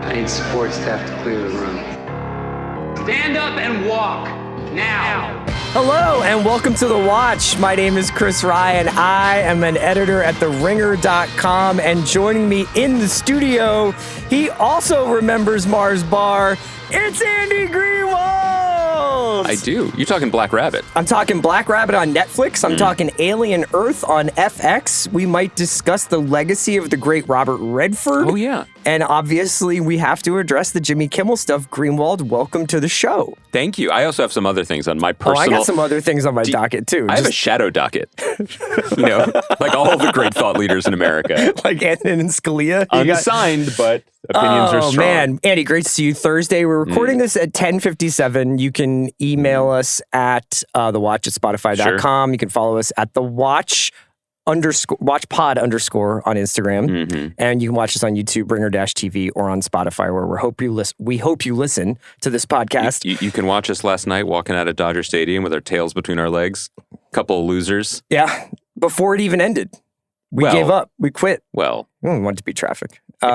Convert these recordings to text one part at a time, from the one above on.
I need support staff to clear the room. Stand up and walk, now. Hello and welcome to The Watch. My name is Chris Ryan. I am an editor at TheRinger.com, and joining me in the studio, he also remembers Mars Bar. It's Andy Greenwald! I do. You're talking Black Rabbit. I'm talking Black Rabbit on Netflix. I'm talking Alien Earth on FX. We might discuss the legacy of the great Robert Redford. Oh, yeah. And obviously, we have to address the Jimmy Kimmel stuff. Greenwald, welcome to the show. Thank you. I also have some other things on my personal... Oh, I got some other things on my docket, too. I have a shadow docket. Like all the great thought leaders in America. Like Antonin and Scalia. Unsigned, but opinions are strong. Oh, man. Andy, great to see you Thursday. We're recording this at 10:57. You can email us at thewatch@spotify.com. You can follow us at thewatch_watchpod_ on Instagram. And you can watch us on YouTube, Ringer-TV, or on Spotify, where we hope you listen to this podcast. You can watch us last night walking out of Dodger Stadium with our tails between our legs. Couple of losers. Yeah. Before it even ended. We gave up. We quit. Well. We wanted to beat traffic. We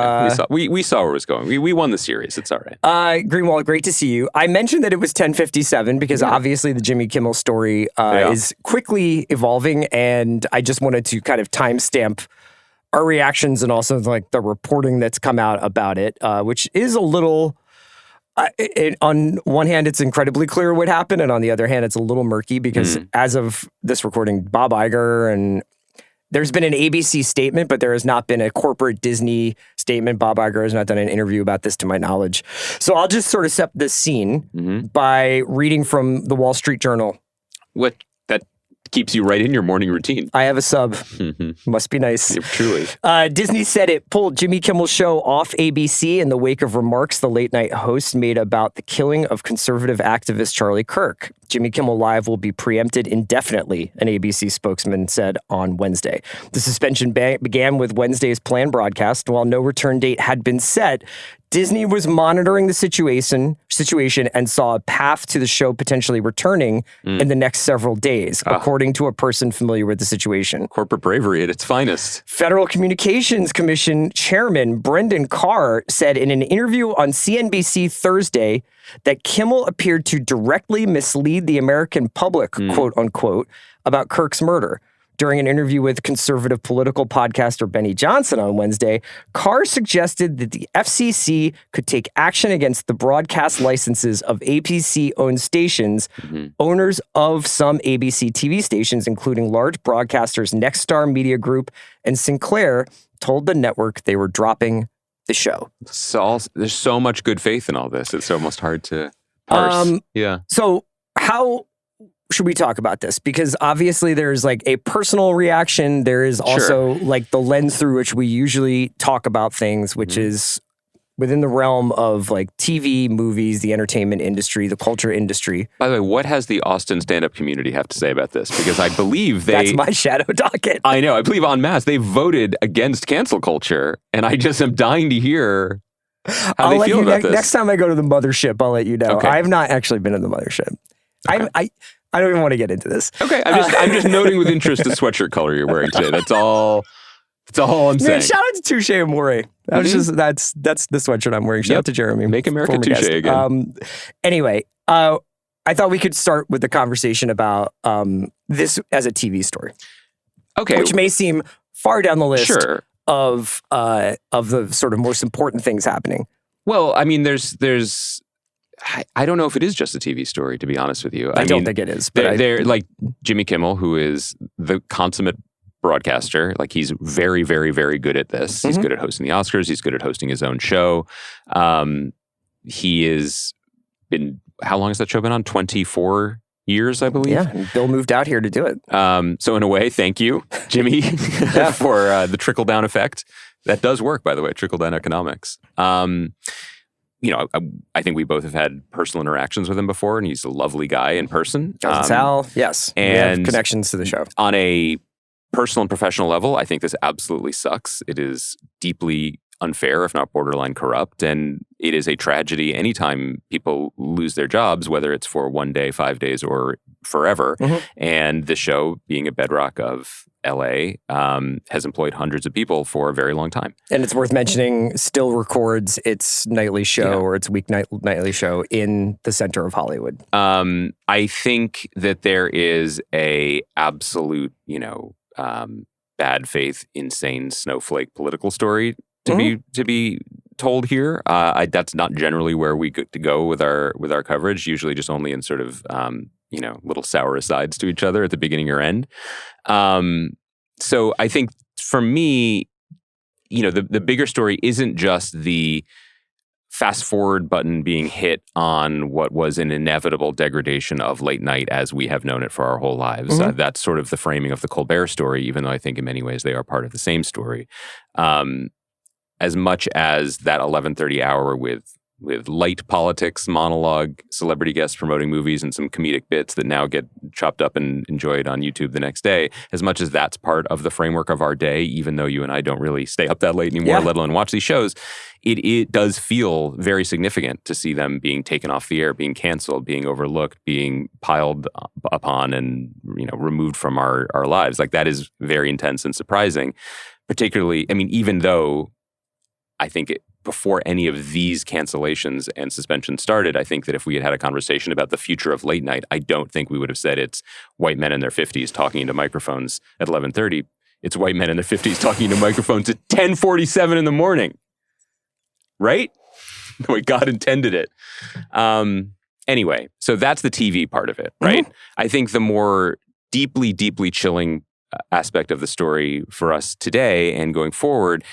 saw where it was going. We won the series. It's all right. Greenwald, great to see you. I mentioned that it was 10:57 because obviously the Jimmy Kimmel story is quickly evolving, and I just wanted to kind of timestamp our reactions and also like the reporting that's come out about it, which is a little... on one hand, it's incredibly clear what happened, and on the other hand, it's a little murky because as of this recording, Bob Iger and... There's been an ABC statement, but there has not been a corporate Disney statement. Bob Iger has not done an interview about this, to my knowledge. So I'll just sort of set the scene by reading from the Wall Street Journal. What? That keeps you right in your morning routine. I have a sub. Must be nice. Yeah, truly. Disney said it pulled Jimmy Kimmel's show off ABC in the wake of remarks the late-night host made about the killing of conservative activist Charlie Kirk. Jimmy Kimmel Live will be preempted indefinitely, an ABC spokesman said on Wednesday. The suspension began with Wednesday's planned broadcast. While no return date had been set, Disney was monitoring the situation and saw a path to the show potentially returning in the next several days, according to a person familiar with the situation. Corporate bravery at its finest. Federal Communications Commission Chairman Brendan Carr said in an interview on CNBC Thursday that Kimmel appeared to directly mislead the American public, quote unquote, about Kirk's murder. During an interview with conservative political podcaster Benny Johnson on Wednesday, Carr suggested that the FCC could take action against the broadcast licenses of ABC-owned stations, owners of some ABC TV stations, including large broadcasters Nexstar Media Group and Sinclair, told the network they were dropping the show. There's so much good faith in all this. It's almost hard to parse. So how should we talk about this? Because obviously there's like a personal reaction. There is also like the lens through which we usually talk about things, which is within the realm of like TV, movies, the entertainment industry, the culture industry. By the way, what has the Austin stand-up community have to say about this? Because I believe That's my shadow docket. I know. I believe en masse they voted against cancel culture, and I just am dying to hear how they feel about this. Next time I go to the mothership, I'll let you know. Okay. I have not actually been in the mothership. Okay. I don't even want to get into this. Okay, I'm just noting with interest the sweatshirt color you're wearing today. That's all I'm saying. Man, shout out to Touche Amore. That's the sweatshirt I'm wearing. Shout out to Jeremy. Make America Touche again. Anyway, I thought we could start with the conversation about this as a TV story. Okay. Which may seem far down the list of the sort of most important things happening. Well, I mean, there's I don't know if it is just a TV story, to be honest with you. I don't think it is. But they're like Jimmy Kimmel, who is the consummate broadcaster. Like he's very, very, very good at this. He's good at hosting the Oscars. He's good at hosting his own show. He has been, how long has that show been on? 24 years, I believe. Yeah, and Bill moved out here to do it. So in a way, thank you, Jimmy, for the trickle-down effect. That does work, by the way, trickle-down economics. I think we both have had personal interactions with him before, and he's a lovely guy in person. Sal, yes. And we have connections to the show. On a personal and professional level, I think this absolutely sucks. It is deeply unfair, if not borderline corrupt. And it is a tragedy anytime people lose their jobs, whether it's for 1 day, 5 days, or forever. And the show, being a bedrock of LA, has employed hundreds of people for a very long time. And it's worth mentioning, still records its nightly show or its nightly show in the center of Hollywood. I think that there is a absolute, bad faith, insane snowflake political story to be told here. That's not generally where we get to go with our coverage. Usually, just only in sort of little sour asides to each other at the beginning or end. So I think for me, the bigger story isn't just the fast forward button being hit on what was an inevitable degradation of late night as we have known it for our whole lives. That's sort of the framing of the Colbert story, even though I think in many ways they are part of the same story. As much as that 11:30 hour with light politics, monologue, celebrity guests promoting movies, and some comedic bits that now get chopped up and enjoyed on YouTube the next day, as much as that's part of the framework of our day, even though you and I don't really stay up that late anymore, let alone watch these shows, it does feel very significant to see them being taken off the air, being canceled, being overlooked, being piled upon and removed from our lives. Like, that is very intense and surprising. Particularly, even though I think before any of these cancellations and suspensions started, I think that if we had had a conversation about the future of late night, I don't think we would have said it's white men in their 50s talking into microphones at 11:30. It's white men in their 50s talking into microphones at 10:47 in the morning. Right? The way God intended it. Anyway, so that's the TV part of it, right? I think the more deeply, deeply chilling aspect of the story for us today and going forward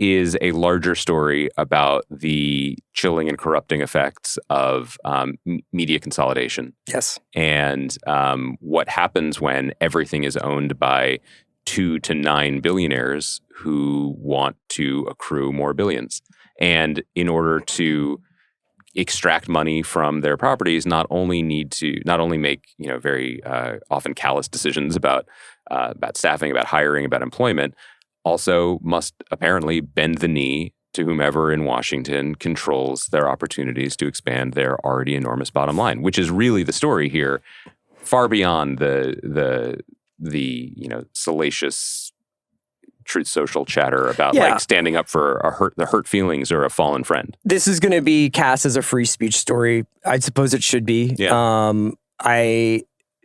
is a larger story about the chilling and corrupting effects of media consolidation. Yes. And what happens when everything is owned by 2 to 9 billionaires who want to accrue more billions. And in order to extract money from their properties, not only make very often callous decisions about staffing, about hiring, about employment, also must apparently bend the knee to whomever in Washington controls their opportunities to expand their already enormous bottom line, which is really the story here, far beyond the salacious Truth Social chatter about like standing up for the hurt feelings or a fallen friend. This is going to be cast as a free speech story. I suppose it should be. Yeah. I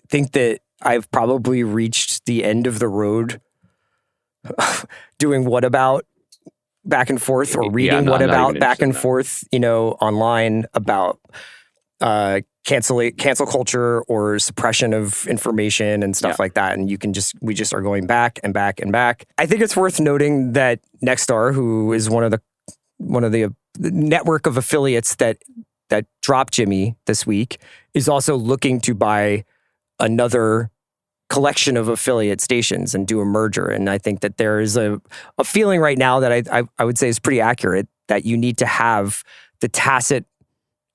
think that I've probably reached the end of the road doing what about back and forth, or reading what about back and forth, online about cancel culture or suppression of information and stuff like that. And we just are going back and back and back. I think it's worth noting that Nexstar, who is one of the network of affiliates that dropped Jimmy this week, is also looking to buy another collection of affiliate stations and do a merger. And I think that there is a feeling right now that I would say is pretty accurate, that you need to have the tacit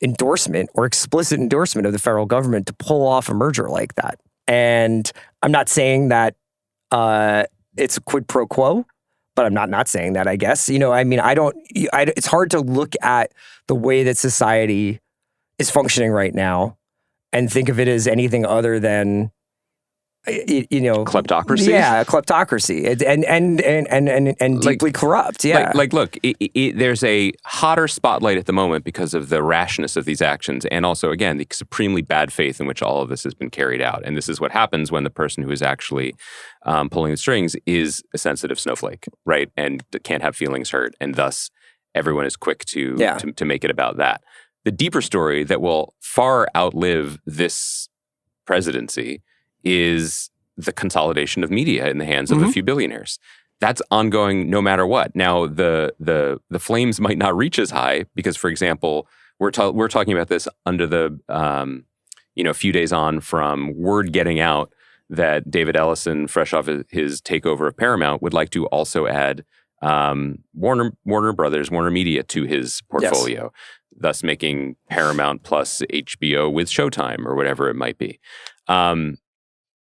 endorsement or explicit endorsement of the federal government to pull off a merger like that. And I'm not saying that it's a quid pro quo, but I'm not saying that, I guess. It's hard to look at the way that society is functioning right now and think of it as anything other than kleptocracy. Yeah, kleptocracy, and deeply corrupt. Yeah, look, there's a hotter spotlight at the moment because of the rashness of these actions, and also, again, the supremely bad faith in which all of this has been carried out. And this is what happens when the person who is actually pulling the strings is a sensitive snowflake, right? And can't have feelings hurt, and thus everyone is quick to make it about that. The deeper story that will far outlive this presidency is the consolidation of media in the hands of a few billionaires. That's ongoing no matter what. Now, the flames might not reach as high because, for example, we're talking about this under the a few days on from word getting out that David Ellison, fresh off his takeover of Paramount, would like to also add Warner Media to his portfolio, thus making Paramount plus HBO with Showtime or whatever it might be.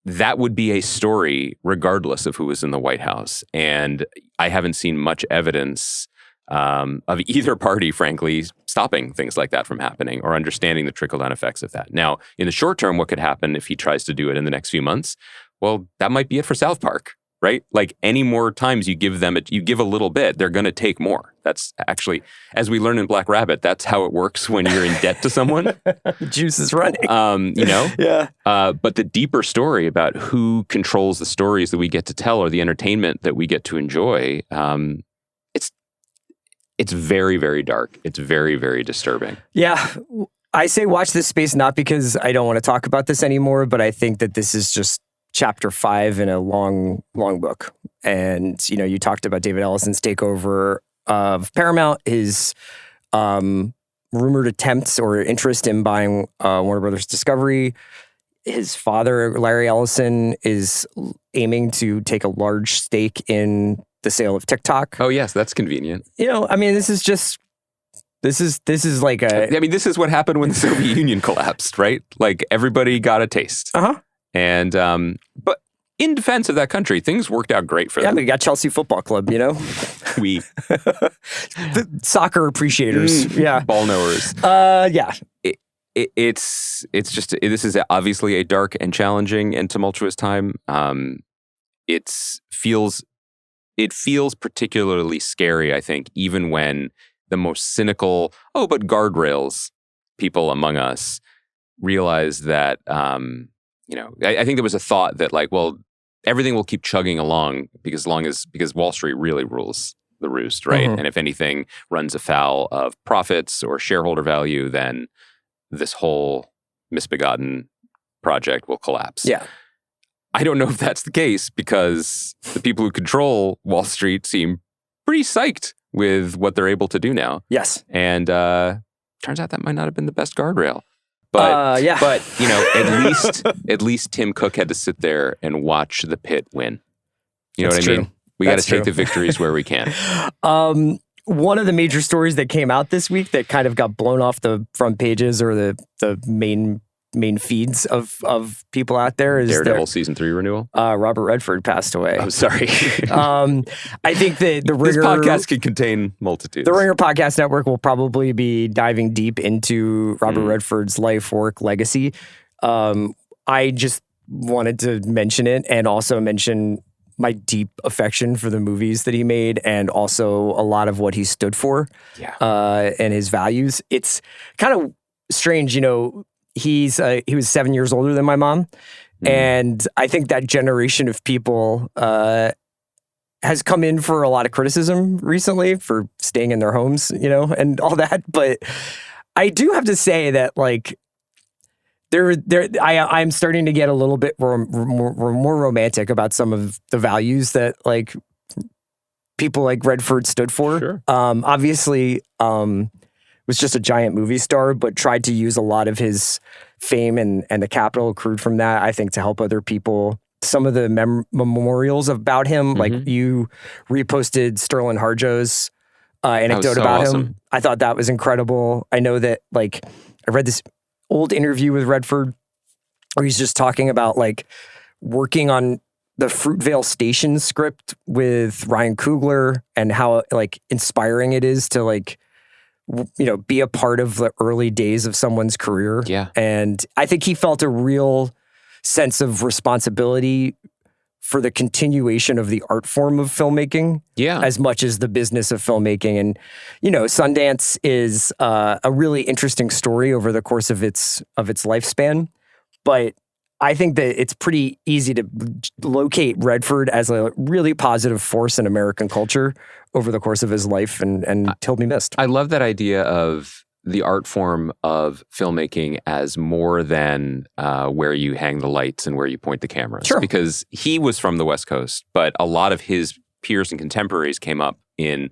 That would be a story regardless of who was in the White House. And I haven't seen much evidence of either party, frankly, stopping things like that from happening or understanding the trickle-down effects of that. Now, in the short term, what could happen if he tries to do it in the next few months? Well, that might be it for South Park, right? Like any more times you give them, you give a little bit, they're going to take more. That's actually, as we learn in Black Rabbit, that's how it works when you're in debt to someone. Juice is running. Yeah. But the deeper story about who controls the stories that we get to tell or the entertainment that we get to enjoy, it's very, very dark. It's very, very disturbing. Yeah. I say watch this space not because I don't want to talk about this anymore, but I think that this is just chapter 5 in a long, long book. And, you talked about David Ellison's takeover of Paramount, his rumored attempts or interest in buying Warner Brothers Discovery. His father, Larry Ellison, is aiming to take a large stake in the sale of TikTok. Oh, yes, that's convenient. This is like this is what happened when the Soviet Union collapsed, right? Like everybody got a taste. And, but in defense of that country, things worked out great for them. Yeah, we got Chelsea Football Club, We. The soccer appreciators. Yeah. Ball knowers. Yeah. It's just, this is obviously a dark and challenging and tumultuous time. It feels particularly scary, I think, even when the most cynical, but guardrails people among us realize that, I think there was a thought that everything will keep chugging along because Wall Street really rules the roost, right? Mm-hmm. And if anything runs afoul of profits or shareholder value, then this whole misbegotten project will collapse. Yeah. I don't know if that's the case because the people who control Wall Street seem pretty psyched with what they're able to do now. Yes. And turns out that might not have been the best guardrail. But yeah. But at least Tim Cook had to sit there and watch the pit win. You know That's what I true. mean? We got to take the victories where we can. One of the major stories that came out this week that kind of got blown off the front pages or the main feeds of people out there is Daredevil season 3 renewal. Robert Redford passed away. I'm sorry. I think that the this Ringer podcast can contain multitudes. The Ringer Podcast Network will probably be diving deep into Robert Redford's life, work, legacy. I just wanted to mention it and also mention my deep affection for the movies that he made and also a lot of what he stood for and his values. It's kind of strange, he was 7 years older than my mom. And I think that generation of people has come in for a lot of criticism recently for staying in their homes, and all that. But I do have to say that I'm starting to get a little bit more romantic about some of the values that people like Redford stood for. Sure. Obviously, was just a giant movie star, but tried to use a lot of his fame and the capital accrued from that, I think, to help other people. Some of the memorials about him, like you reposted Sterling Harjo's anecdote about him. I thought that was incredible. I know that I read this old interview with Redford where he's just talking about working on the Fruitvale Station script with Ryan Coogler and how inspiring it is to be a part of the early days of someone's career. Yeah. And I think he felt a real sense of responsibility for the continuation of the art form of filmmaking as much as the business of filmmaking. And, Sundance is a really interesting story over the course of its lifespan. But I think that it's pretty easy to locate Redford as a really positive force in American culture over the course of his life and he'll be missed. I love that idea of the art form of filmmaking as more than where you hang the lights and where you point the cameras. Sure. Because he was from the West Coast, but a lot of his peers and contemporaries came up in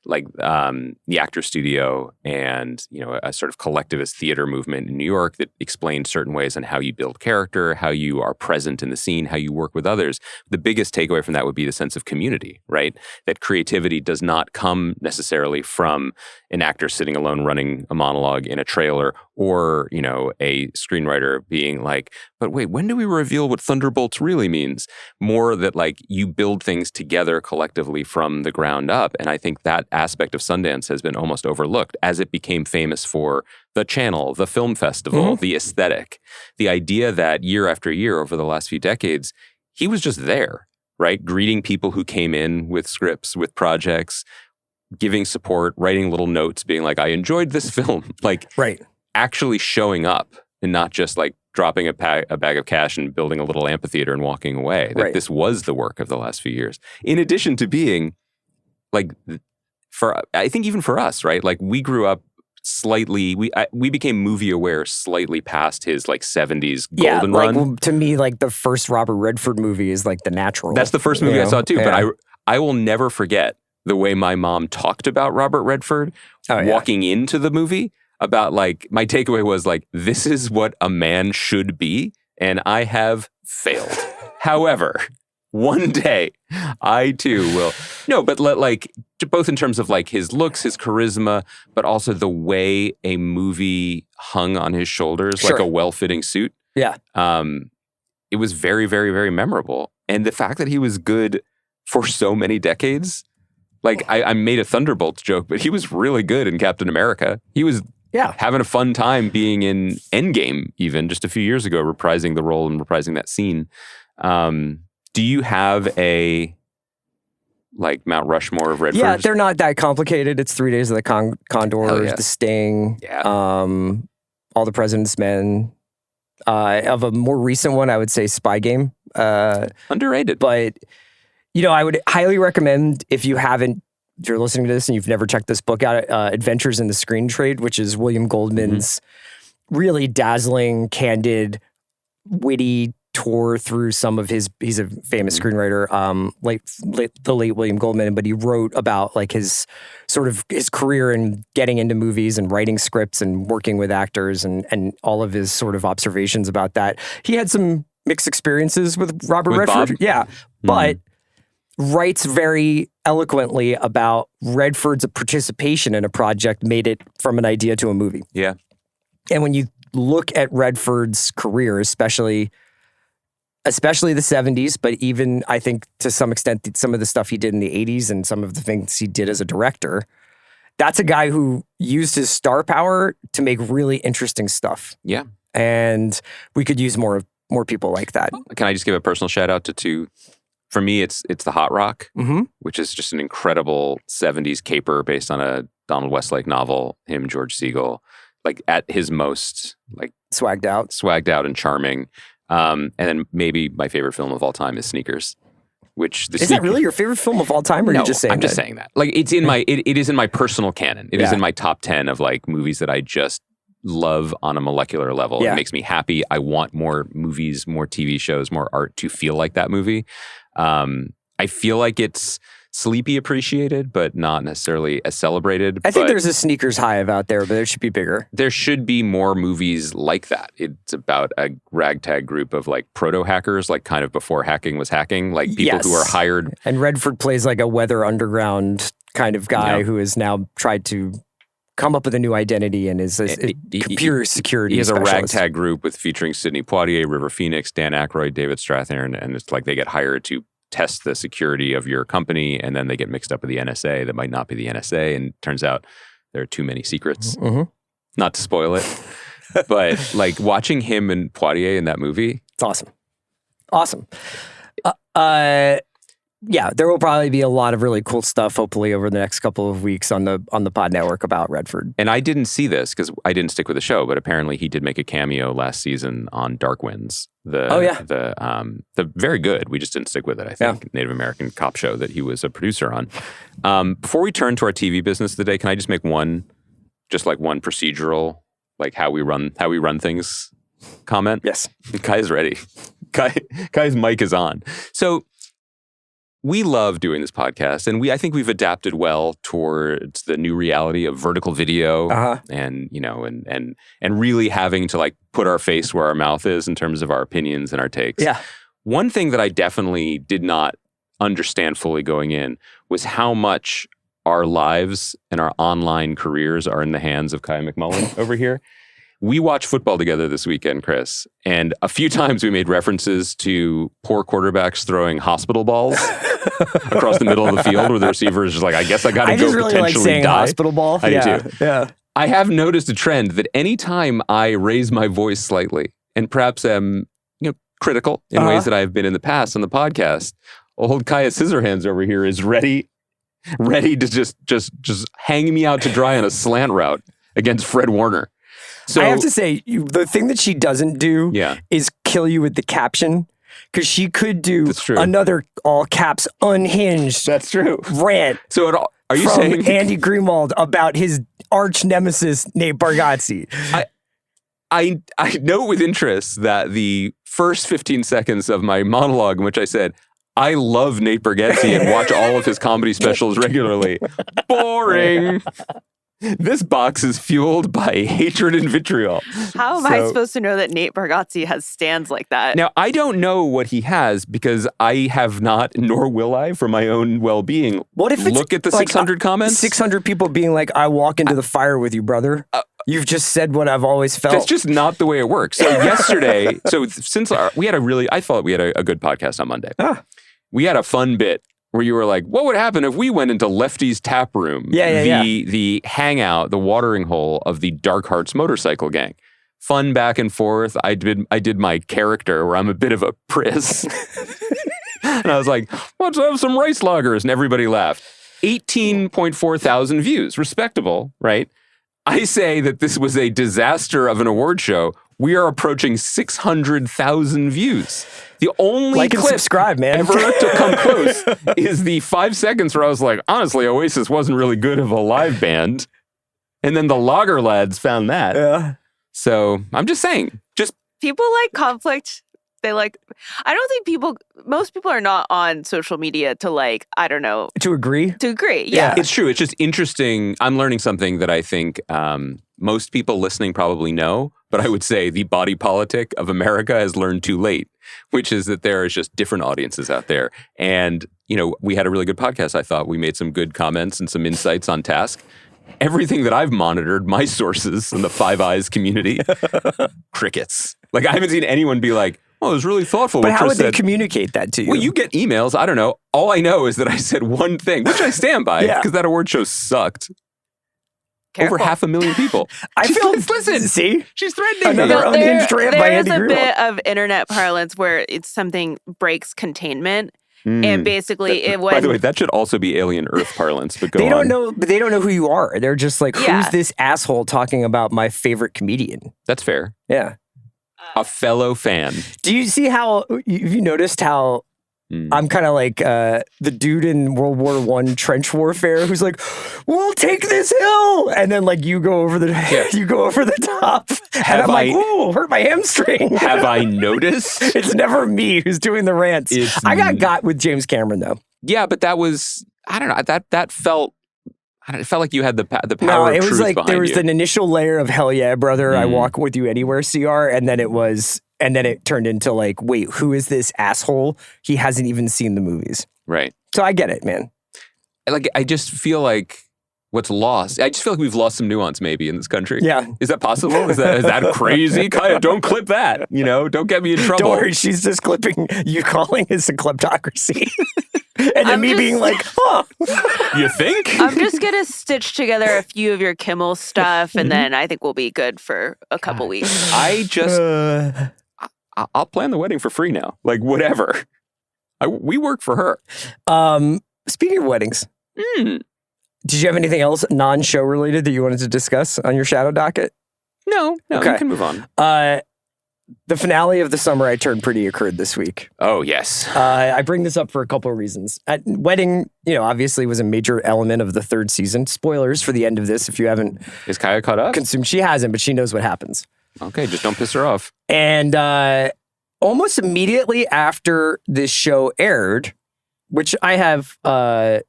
the Actors Studio and, a sort of collectivist theater movement in New York that explained certain ways on how you build character, how you are present in the scene, how you work with others. The biggest takeaway from that would be the sense of community, right? That creativity does not come necessarily from an actor sitting alone running a monologue in a trailer or, a screenwriter being like, but wait, when do we reveal what Thunderbolts really means? More that like you build things together collectively from the ground up. And I think that aspect of Sundance has been almost overlooked as it became famous for the channel, the film festival, the aesthetic, the idea that year after year over the last few decades, he was just there, right? Greeting people who came in with scripts, with projects, giving support, writing little notes, being like, I enjoyed this film. Like actually showing up and not just like dropping a bag of cash and building a little amphitheater and walking away. That this was the work of the last few years. In addition to being like, I think even for us, right? Like we grew up slightly, we became movie aware slightly past his like 70s golden run. Well, to me, like the first Robert Redford movie is like The Natural. That's the first movie I saw too, but I will never forget the way my mom talked about Robert Redford walking into the movie. About like, my takeaway was like, this is what a man should be, and I have failed. However, one day I too will. No, but like, both in terms of like his looks, his charisma, but also the way a movie hung on his shoulders, like a well-fitting suit. Yeah. It was very, very, very memorable. And the fact that he was good for so many decades, like I made a Thunderbolts joke, but he was really good in Captain America. He was having a fun time being in Endgame even just a few years ago, reprising the role and reprising that scene. Do you have a like Mount Rushmore of Redford? Yeah, they're not that complicated. It's 3 Days of the Condor, The Sting, All the President's Men. Of a more recent one, I would say Spy Game. Underrated. But, you know, I would highly recommend if you're listening to this and you've never checked this book out, Adventures in the Screen Trade, which is William Goldman's really dazzling, candid, witty tour through some of his, he's a famous screenwriter, the late William Goldman, but he wrote about like his sort of his career and getting into movies and writing scripts and working with actors and all of his sort of observations about that. He had some mixed experiences with Robert Redford. Bob? Yeah. But writes very eloquently about Redford's participation in a project made it from an idea to a movie. Yeah. And when you look at Redford's career, especially the 70s, but even I think to some extent some of the stuff he did in the 80s and some of the things he did as a director, that's a guy who used his star power to make really interesting stuff. Yeah. And we could use more people like that. Can I just give a personal shout out to two? For me, it's The Hot Rock, which is just an incredible 70s caper based on a Donald Westlake novel, him, George Segal, like at his most like swagged out and charming. And then maybe my favorite film of all time is Sneakers, which is that really your favorite film of all time? Or no, are you just saying I'm just saying that. Like it's in my it is in my personal canon. It is in my top 10 of like movies that I just love on a molecular level. It makes me happy. I want more movies, more TV shows, more art to feel like that movie. I feel like it's sleepy appreciated, but not necessarily as celebrated. I think there's a Sneakers hive out there, but it should be bigger. There should be more movies like that. It's about a ragtag group of like proto-hackers, like kind of before hacking was hacking, like people who are hired. And Redford plays like a Weather Underground kind of guy who has now tried to come up with a new identity and is a computer security He has specialist. A ragtag group featuring Sidney Poitier, River Phoenix, Dan Aykroyd, David Strathairn, and it's like they get hired to test the security of your company, and then they get mixed up with the NSA that might not be the NSA, and turns out there are too many secrets. Not to spoil it, but like watching him and Poitier in that movie. It's awesome. Yeah, there will probably be a lot of really cool stuff, hopefully, over the next couple of weeks on the Pod Network about Redford. And I didn't see this because I didn't stick with the show, but apparently he did make a cameo last season on Dark Winds. The very good. We just didn't stick with it. I think Native American cop show that he was a producer on. Before we turn to our TV business of the day, can I just make one procedural, like how we run things comment? Yes. Kai's ready. Kai's mic is on. So. We love doing this podcast, and I think we've adapted well towards the new reality of vertical video, and and really having to like put our face where our mouth is in terms of our opinions and our takes. Yeah. One thing that I definitely did not understand fully going in was how much our lives and our online careers are in the hands of Kai McMullen over here. We watched football together this weekend, Chris, and a few times we made references to poor quarterbacks throwing hospital balls across the middle of the field where the receiver is just like, I guess I got to go really potentially like saying die. hospital ball. I do too. Yeah. I have noticed a trend that anytime I raise my voice slightly and perhaps am critical in ways that I've been in the past on the podcast, old Kaya Scissorhands over here is ready to just hang me out to dry on a slant route against Fred Warner. So I have to say, the thing that she doesn't do is kill you with the caption, because she could do another all caps unhinged That's true. rant. So are you from saying Andy Greenwald about his arch nemesis Nate Bargatze? I note with interest that the first 15 seconds of my monologue in which I said, I love Nate Bargatze and watch all of his comedy specials regularly. Boring. This box is fueled by hatred and vitriol. How am I supposed to know that Nate Bargatze has stands like that? Now, I don't know what he has because I have not, nor will I, for my own well-being. What if it's look at the like 600 comments? 600 people being like, I walk into the fire with you, brother. You've just said what I've always felt. That's just not the way it works. So yesterday, I thought we had a good podcast on Monday. We had a fun bit where you were like, what would happen if we went into Lefty's Tap Room? The hangout, the watering hole of the Dark Hearts motorcycle gang. Fun back and forth. I did my character where I'm a bit of a priss. And I was like, let's have some rice loggers. And everybody laughed. 18.4 thousand views. Respectable, right? I say that this was a disaster of an award show. We are approaching 600,000 views. The only clip subscribe, man. ever to come close is the 5 seconds where I was like, honestly, Oasis wasn't really good of a live band. And then the Lager lads found that. Yeah. So I'm just saying, People like conflict. I don't think most people are not on social media to To agree? To agree. Yeah. It's true. It's just interesting. I'm learning something that I think most people listening probably know, but I would say the body politic of America has learned too late, which is that there is just different audiences out there. And, we had a really good podcast. I thought we made some good comments and some insights on task. Everything that I've monitored, my sources in the Five Eyes community, crickets. I haven't seen anyone be like, oh, it was really thoughtful. But how would they communicate that to you? Well, you get emails. I don't know. All I know is that I said one thing, which I stand by, because that award show sucked. Careful. Over 500,000 people. Listen. See? She's threatening Another me. unhinged rant by Andy There's a Greenwald. bit of internet parlance where it's something breaks containment. And basically By the way, that should also be alien Earth parlance, but They on. don't know, but they don't know who you are. They're just like, who's this asshole talking about my favorite comedian? That's fair. Yeah. A fellow fan. Do you see have you noticed how I'm kind of like the dude in World War I trench warfare who's like, we'll take this hill. And then you go over the top. And I'm like, ooh, hurt my hamstring. Have I noticed? It's never me who's doing the rants. I got with James Cameron though. Yeah, but that was, I don't know, that felt, it felt like you had the power of truth behind you. No, it was like there was an initial layer of hell yeah, brother, I walk with you anywhere, CR, and then it turned into wait, who is this asshole? He hasn't even seen the movies. Right. So I get it, man. I just feel like what's lost, I just feel like we've lost some nuance maybe in this country. Yeah. Is that possible? Is that crazy? Kaya, don't clip that. Don't get me in trouble. Don't worry, she's just clipping you calling this a kleptocracy. And then being like, huh. You think? I'm just going to stitch together a few of your Kimmel stuff, and then I think we'll be good for a couple weeks. I'll plan the wedding for free now. Whatever. We work for her. Speaking of weddings, did you have anything else non-show related that you wanted to discuss on your shadow docket? No, Okay. You can move on. The finale of The Summer I Turned Pretty occurred this week. Oh, yes. I bring this up for a couple of reasons. Wedding, obviously was a major element of the third season. Spoilers for the end of this if you haven't Is Kaya caught up? consumed. She hasn't, but she knows what happens. Okay, just don't piss her off. And almost immediately after this show aired, which I have my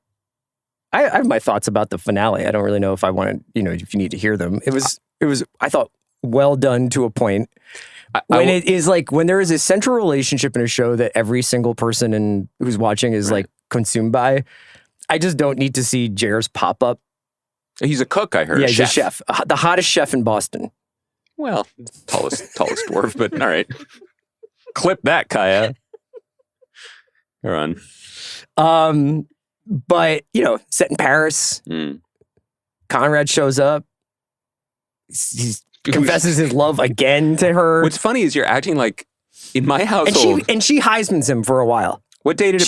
thoughts about the finale. I don't really know if I want to, if you need to hear them. It was, I thought, well done to a point. It is when there is a central relationship in a show that every single person who's watching is consumed by, I just don't need to see Jer's pop up. He's a cook, I heard. Yeah, he's a chef. The hottest chef in Boston. Well, tallest dwarf, but all right. Clip that, Kaya. Go on. But, set in Paris. Conrad shows up. He confesses his love again to her. What's funny is you're acting like in my household. And she Heismans him for a while. What day did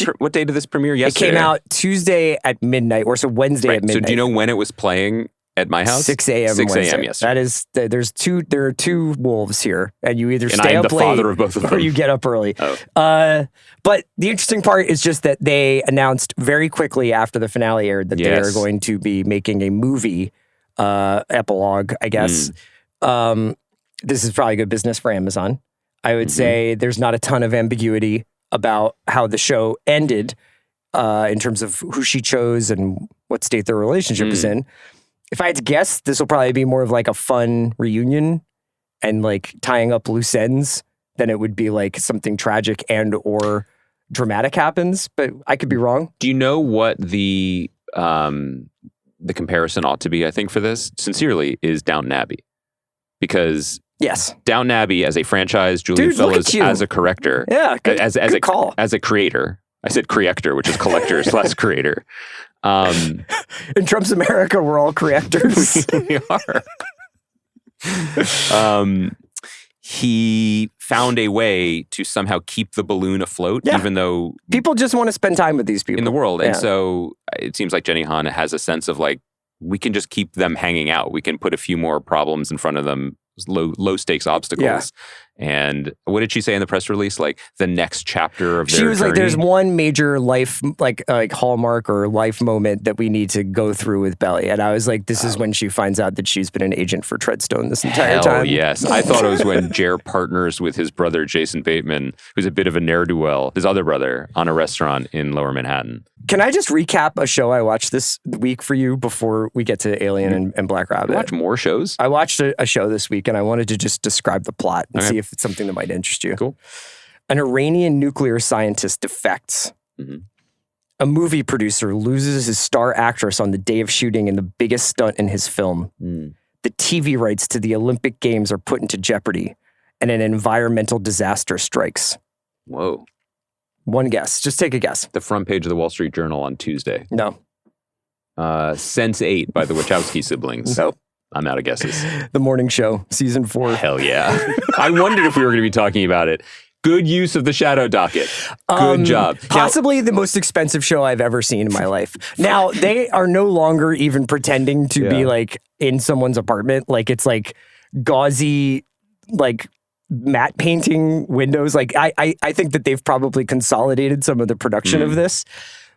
this premiere yesterday? It came out Tuesday at midnight, or so Wednesday at midnight. So do you know when it was playing at my house? 6 a.m. 6 a.m. yesterday. That is, there are two wolves here, and you either stay up late, the father of both of them, or you get up early. Oh. But the interesting part is just that they announced very quickly after the finale aired that they are going to be making a movie epilogue, I guess. This is probably good business for Amazon. I would say there's not a ton of ambiguity about how the show ended in terms of who she chose and what state their relationship is in. If I had to guess, this will probably be more of like a fun reunion and like tying up loose ends than it would be like something tragic and or dramatic happens. But I could be wrong. Do you know what the comparison ought to be, I think, for this, sincerely, is Downton Abbey? Because Downton Abbey as a franchise, Julia Fellows as a corrector. Yeah, good, as good a call. As a creator. I said corrector, which is collector / creator. In Trump's America, we're all correctors. We are. He found a way to somehow keep the balloon afloat, even though people just want to spend time with these people in the world. And so it seems like Jenny Han has a sense of like, we can just keep them hanging out. We can put a few more problems in front of them, low stakes obstacles. Yeah. And what did she say in the press release? Like the next chapter of their journey? She was like, there's one major life, like hallmark or life moment that we need to go through with Belly. And I was like, this is when she finds out that she's been an agent for Treadstone this entire time. Yes. I thought it was when Jer partners with his brother, Jason Bateman, who's a bit of a ne'er-do-well, his other brother, on a restaurant in Lower Manhattan. Can I just recap a show I watched this week for you before we get to Alien and Black Rabbit? You watch more shows? I watched a show this week and I wanted to just describe the plot and see if it's something that might interest you. Cool. An Iranian nuclear scientist defects. A movie producer loses his star actress on the day of shooting in the biggest stunt in his film. The TV rights to the Olympic Games are put into jeopardy and an environmental disaster strikes. Whoa. One guess. Just take a guess. The front page of the Wall Street Journal on Tuesday. No. Sense8 by the Wachowski siblings. No. I'm out of guesses. The Morning Show, season 4. Hell yeah. I wondered if we were going to be talking about it. Good use of the shadow docket. Good job. Possibly the most expensive show I've ever seen in my life. Now, they are no longer even pretending to be like in someone's apartment. Like it's like gauzy, like matte painting windows. Like I think that they've probably consolidated some of the production of this.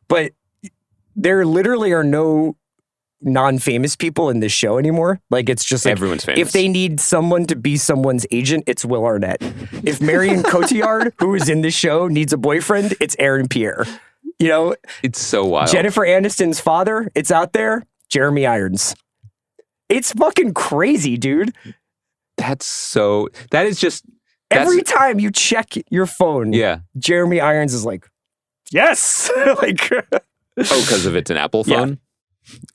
But there literally are no non-famous people in this show anymore. Like it's just like, everyone's famous. If they need someone to be someone's agent, it's Will Arnett. If Marion Cotillard, who is in this show, needs a boyfriend, it's Aaron Pierre. You know, it's so wild. Jennifer Aniston's father, it's out there, Jeremy Irons. It's fucking crazy, dude. That is just every time you check your phone, Jeremy Irons is like, yes. Like because of it's an Apple phone? Yeah.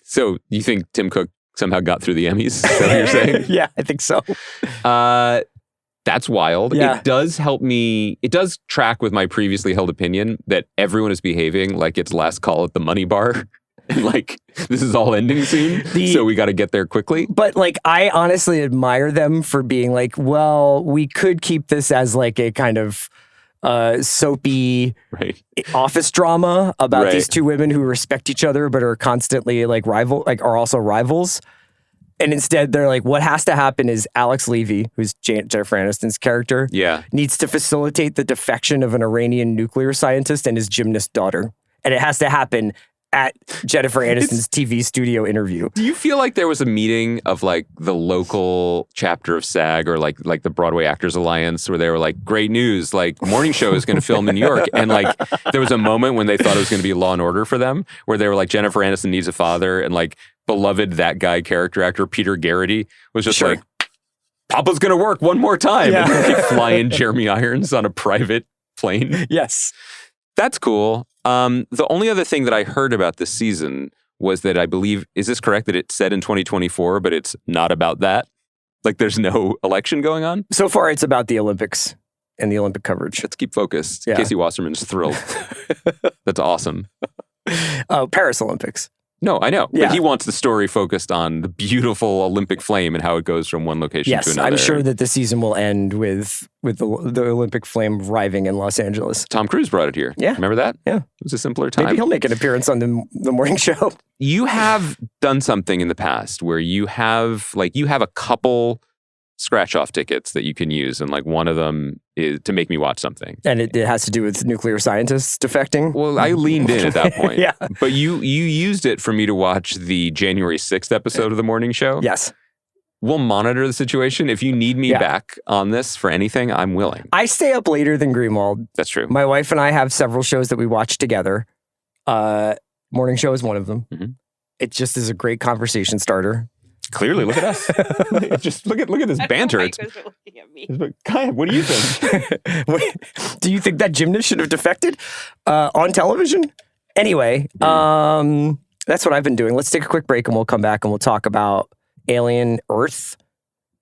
So you think Tim Cook somehow got through the Emmys? Is that what you're saying? Yeah, I think so. That's wild. Yeah. It does help me. It does track with my previously held opinion that everyone is behaving like it's last call at the Money Bar. And like, this is all ending soon. So we got to get there quickly. But like, I honestly admire them for being like, well, we could keep this as like a kind of soapy office drama about these two women who respect each other but are constantly like are also rivals. And instead they're like, what has to happen is Alex Levy, who's Jennifer Aniston's character, needs to facilitate the defection of an Iranian nuclear scientist and his gymnast daughter. And it has to happen at Jennifer Aniston's TV studio interview. Do you feel like there was a meeting of like the local chapter of SAG or like the Broadway Actors Alliance where they were like, great news, like morning show is going to film in New York. And like there was a moment when they thought it was going to be Law and Order for them where they were like, Jennifer Aniston needs a father, and like beloved that guy character actor Peter Garrity was just like, Papa's going to work one more time. And they fly in Jeremy Irons on a private plane. Yes. That's cool. The only other thing that I heard about this season was that I believe, is this correct, that it's set in 2024, but it's not about that? Like there's no election going on? So far, it's about the Olympics and the Olympic coverage. Let's keep focused. Yeah. Casey Wasserman's thrilled. That's awesome. Oh, Paris Olympics. No, I know. Yeah. But he wants the story focused on the beautiful Olympic flame and how it goes from one location to Yes, another. I'm sure that the season will end with the Olympic flame arriving in Los Angeles. Tom Cruise brought it here. Yeah. Remember that? Yeah. It was a simpler time. Maybe he'll make an appearance on the morning show. You have done something in the past where you have a couple scratch-off tickets that you can use, and like one of them is to make me watch something. And it has to do with nuclear scientists defecting? Well, I leaned in at that point. Yeah. But you used it for me to watch the January 6th episode of the morning show. Yes. We'll monitor the situation. If you need me back on this for anything, I'm willing. I stay up later than Greenwald. That's true. My wife and I have several shows that we watch together. Morning show is one of them. Mm-hmm. It just is a great conversation starter. Clearly, look at us. Just look at this banter. You guys are looking at me. Kaya, what do you think? Do you think that gymnast should have defected on television? Anyway, that's what I've been doing. Let's take a quick break and we'll come back and we'll talk about Alien, Earth,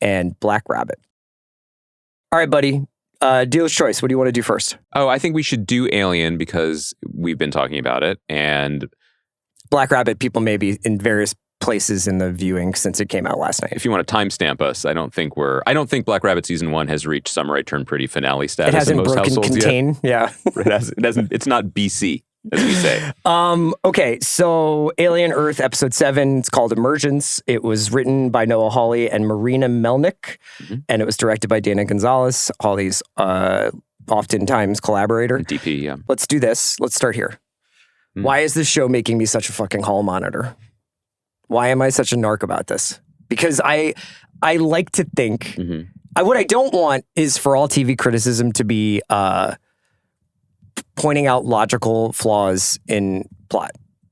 and Black Rabbit. All right, buddy. Dealer's choice. What do you want to do first? Oh, I think we should do Alien because we've been talking about it. And Black Rabbit, people may be in various places in the viewing since it came out last night. if you want to timestamp us, I don't think Black Rabbit season 1 has reached Summer I Turned Pretty finale status It hasn't in most broken households contain. yet. Yeah. It hasn't. It's not BC, as we say. Okay, so Alien Earth episode 7, it's called Emergence. It was written by Noah Hawley and Marina Melnick, and it was directed by Dana Gonzalez, Hawley's oftentimes collaborator. DP, yeah. Let's do this. Let's start here. Why is this show making me such a fucking hall monitor? Why am I such a narc about this? Because I like to think, what I don't want is for all TV criticism to be pointing out logical flaws in plot.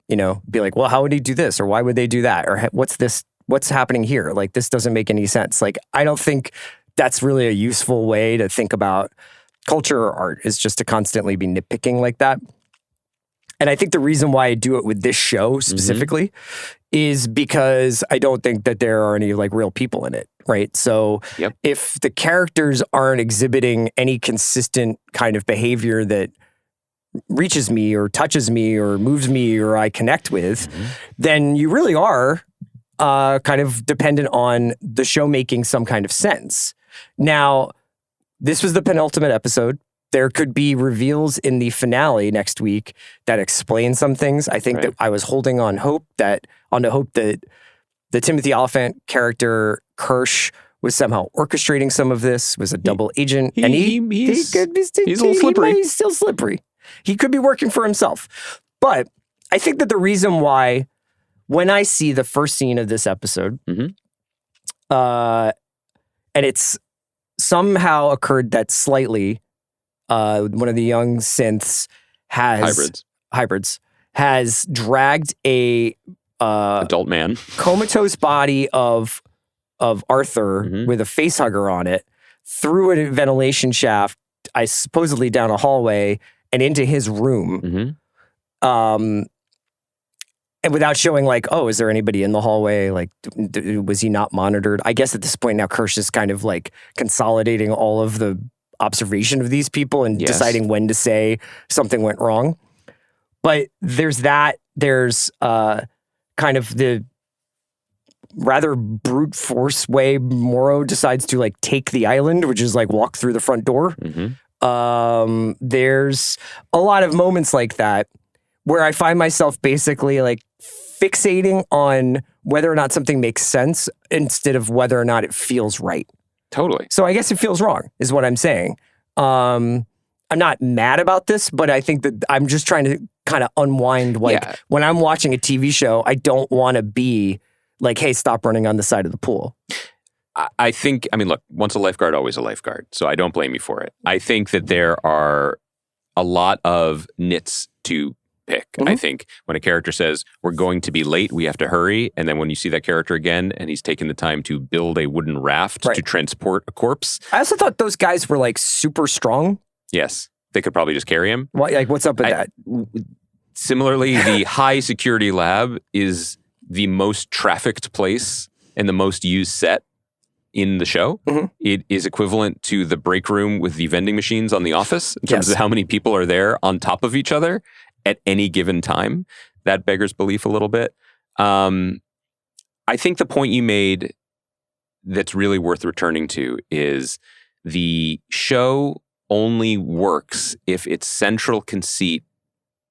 You know, be like, well, how would he do this? Or why would they do that? Or what's this? What's happening here? Like, this doesn't make any sense. Like, I don't think that's really a useful way to think about culture or art, is just to constantly be nitpicking like that. And I think the reason why I do it with this show specifically is because I don't think that there are any like real people in it, right? So if the characters aren't exhibiting any consistent kind of behavior that reaches me or touches me or moves me or I connect with, then you really are kind of dependent on the show making some kind of sense. Now, this was the penultimate episode. There could be reveals in the finale next week that explain some things. I think that I was holding on hope that the Timothy Oliphant character Kirsch was somehow orchestrating some of this, was a double agent, and he's a little slippery. He's still slippery. He could be working for himself. But I think that the reason why, when I see the first scene of this episode, and it's somehow occurred that slightly, one of the young synths hybrids has dragged a adult man comatose body of Arthur with a face hugger on it through a ventilation shaft, supposedly down a hallway and into his room. And without showing like, oh, is there anybody in the hallway? Like, was he not monitored? I guess at this point now, Kirsch is kind of like consolidating all of the observation of these people and deciding when to say something went wrong. But there's that. There's kind of the rather brute force way Morrow decides to like take the island, which is like walk through the front door. There's a lot of moments like that where I find myself basically like fixating on whether or not something makes sense instead of whether or not it feels right. Totally. So I guess it feels wrong, is what I'm saying. I'm not mad about this, but I think that I'm just trying to kind of unwind. Like when I'm watching a TV show, I don't want to be like, hey, stop running on the side of the pool. I mean, look, once a lifeguard, always a lifeguard. So I don't blame you for it. I think that there are a lot of nits to pick. I think when a character says, we're going to be late, we have to hurry. And then when you see that character again and he's taken the time to build a wooden raft to transport a corpse. I also thought those guys were like super strong. Yes. They could probably just carry him. Like, what's up with that? Similarly, the high security lab is the most trafficked place and the most used set in the show. It is equivalent to the break room with the vending machines on The Office in terms of how many people are there on top of each other at any given time. That beggars belief a little bit. I think the point you made that's really worth returning to is the show only works if its central conceit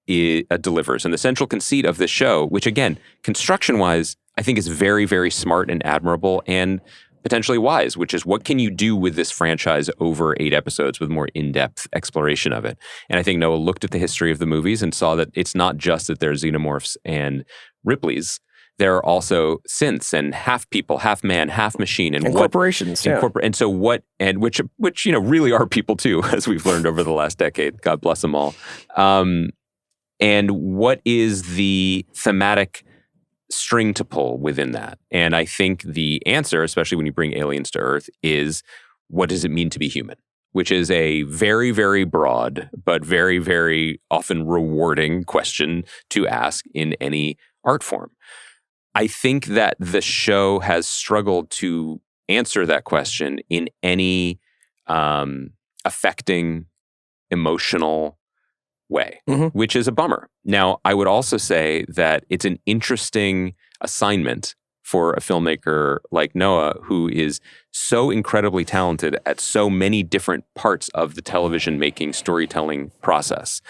delivers. And the central conceit of this show, which again, construction-wise, I think is very, very smart and admirable and potentially wise, which is what can you do with this franchise over 8 episodes with more in-depth exploration of it? And I think Noah looked at the history of the movies and saw that it's not just that there are xenomorphs and Ripley's. There are also synths and half people, half man, half machine, and corporations. And so what? And which really are people too, as we've learned over the last decade. God bless them all. And what is the thematic string to pull within that? And I think the answer, especially when you bring aliens to Earth, is what does it mean to be human? Which is a very, very broad, but very, very often rewarding question to ask in any art form. I think that the show has struggled to answer that question in any affecting, emotional way, which is a bummer. Now, I would also say that it's an interesting assignment for a filmmaker like Noah, who is so incredibly talented at so many different parts of the television making storytelling process.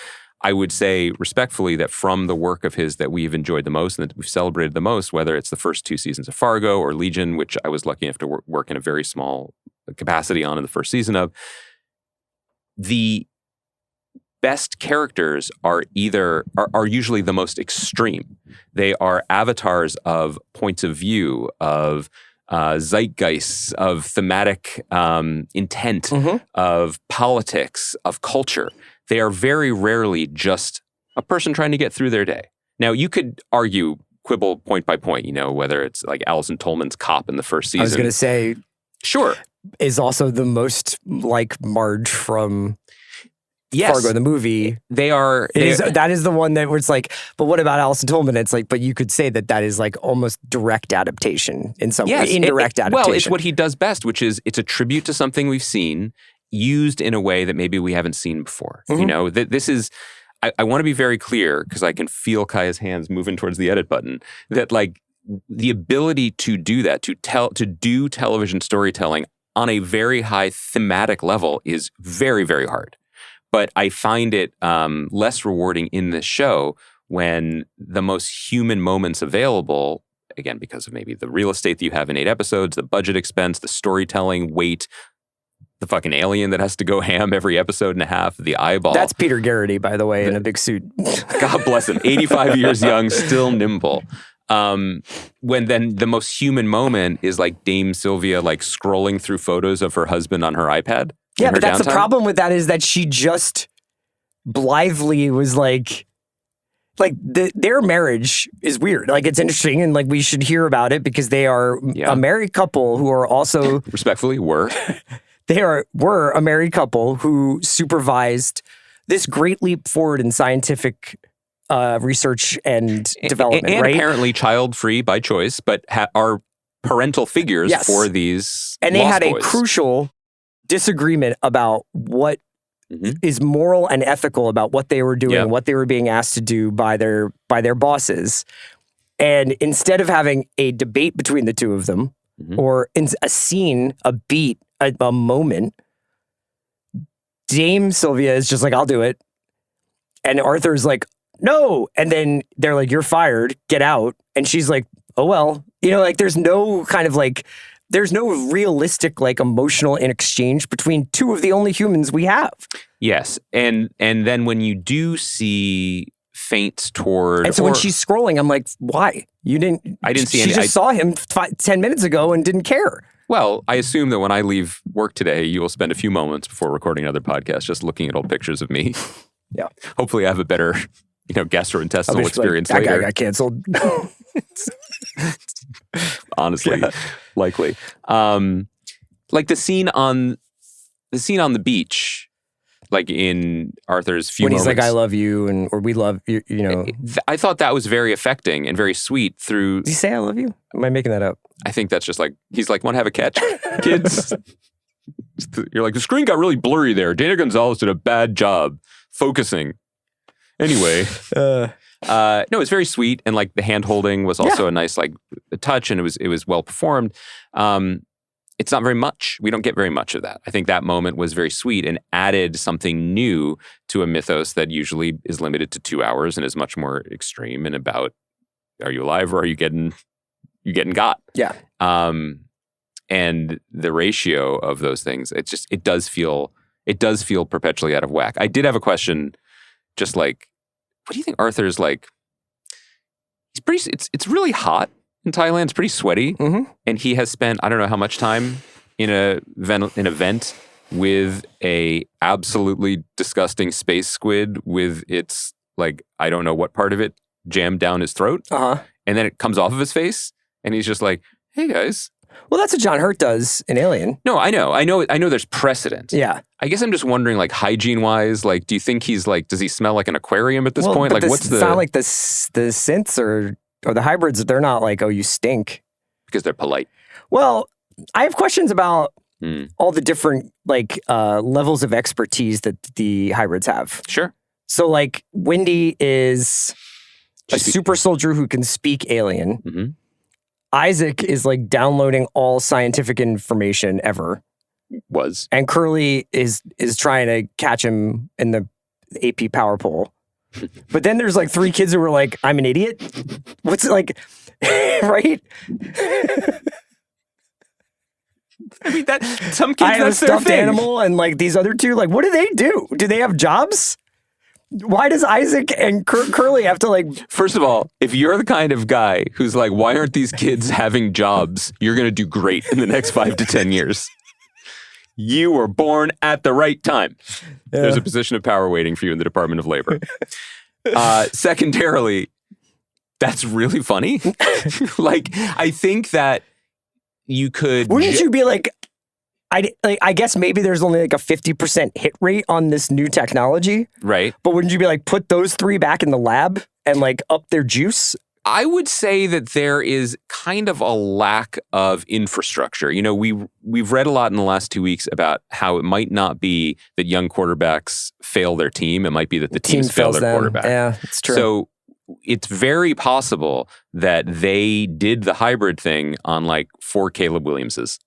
I would say respectfully that from the work of his that we've enjoyed the most and that we've celebrated the most, whether it's the first 2 seasons of Fargo or Legion, which I was lucky enough to work in a very small capacity on in the first season of, the best characters are usually the most extreme. They are avatars of points of view, of zeitgeists, of thematic intent, of politics, of culture. They are very rarely just a person trying to get through their day. Now, you could quibble point by point, whether it's like Alison Tolman's cop in the first season. I was going to say, sure, is also the most like Marge from Fargo the movie. That is the one that where it's like, but what about Alison Tolman? It's like, but you could say that is like almost direct adaptation in some way, indirect adaptation. Well, it's what he does best, which is it's a tribute to something we've seen, used in a way that maybe we haven't seen before. This is, I want to be very clear because I can feel Kaya's hands moving towards the edit button, that like the ability to do that, to do television storytelling on a very high thematic level is very, very hard. But I find it less rewarding in this show when the most human moments available, again, because of maybe the real estate that you have in 8 episodes, the budget expense, the storytelling weight, the fucking alien that has to go ham every episode and a half, the eyeball. That's Peter Garrity, by the way, in a big suit. God bless him. 85 years young, still nimble. When then the most human moment is like Dame Sylvia like scrolling through photos of her husband on her iPad. Yeah, but that's the problem with that is that she just blithely was like their marriage is weird. Like it's interesting and like we should hear about it because they are a married couple who are also respectfully were a married couple who supervised this great leap forward in scientific research and development, and right? Apparently child-free by choice, but are parental figures for these and they had boys. A crucial disagreement about what is moral and ethical about what they were doing, what they were being asked to do by their bosses. And instead of having a debate between the two of them, or in a scene, a beat, a moment, Dame Sylvia is just like, I'll do it. And Arthur's like, no. And then they're like, you're fired, get out. And she's like, oh, well, like there's no kind of like, there's no realistic, like, emotional exchange between two of the only humans we have. Yes. And then when you do see feints toward... And so when she's scrolling, I'm like, why? I didn't see any... She just saw him 10 minutes ago and didn't care. Well, I assume that when I leave work today, you will spend a few moments before recording another podcast just looking at old pictures of me. Yeah. Hopefully I have a better, gastrointestinal experience later. That guy got canceled. Honestly, likely. Like the scene on the beach, Like in Arthur's few when he's moments. like, "I love you," or "We love you," you know. I thought that was very affecting and very sweet through. Did he say "I love you"? Am I making that up? I think that's just like, he's like, want to have a catch, kids? You're like, the screen got really blurry there. Dana Gonzalez did a bad job focusing. Anyway. No, it's very sweet. And like the hand holding was also a nice like touch, and it was well performed. It's not very much. We don't get very much of that. I think that moment was very sweet and added something new to a mythos that usually is limited to 2 hours and is much more extreme and about, are you alive or are you getting got? Yeah. And the ratio of those things, it does feel perpetually out of whack. I did have a question, just like, what do you think Arthur's like? He's pretty. It's really hot in Thailand. It's pretty sweaty, and he has spent I don't know how much time in a vent with a absolutely disgusting space squid with its like I don't know what part of it jammed down his throat, and then it comes off of his face, and he's just like, "Hey guys." Well, that's what John Hurt does in Alien. No, I know. There's precedent. Yeah. I guess I'm just wondering, like, hygiene-wise, like, do you think he's like, does he smell like an aquarium at this point? Like, what's the? It's not like the synths or the hybrids. They're not like, oh, you stink. Because they're polite. Well, I have questions about all the different like levels of expertise that the hybrids have. Sure. So, like, Wendy is a super soldier who can speak alien. Mm-hmm. Isaac is like downloading all scientific information ever. And Curly is trying to catch him in the AP power pole. But then there's like 3 kids who were like, I'm an idiot. What's it like? Right? I mean, that some kids, I have a that's their stuffed thing. animal, and like these other 2, like, what do they do? Do they have jobs? Why does Isaac and Curly have to like... First of all, if you're the kind of guy who's like, why aren't these kids having jobs? You're going to do great in the next 5 to 10 years. You were born at the right time. Yeah. There's a position of power waiting for you in the Department of Labor. Secondarily, that's really funny. Like, I think that you could... Wouldn't you be like... I guess maybe there's only like a 50% hit rate on this new technology. Right. But wouldn't you be like, put those 3 back in the lab and like up their juice? I would say that there is kind of a lack of infrastructure. You know, we've read a lot in the last 2 weeks about how it might not be that young quarterbacks fail their team. It might be that the teams fail their quarterback. Yeah, it's true. So it's very possible that they did the hybrid thing on like 4 Caleb Williamses.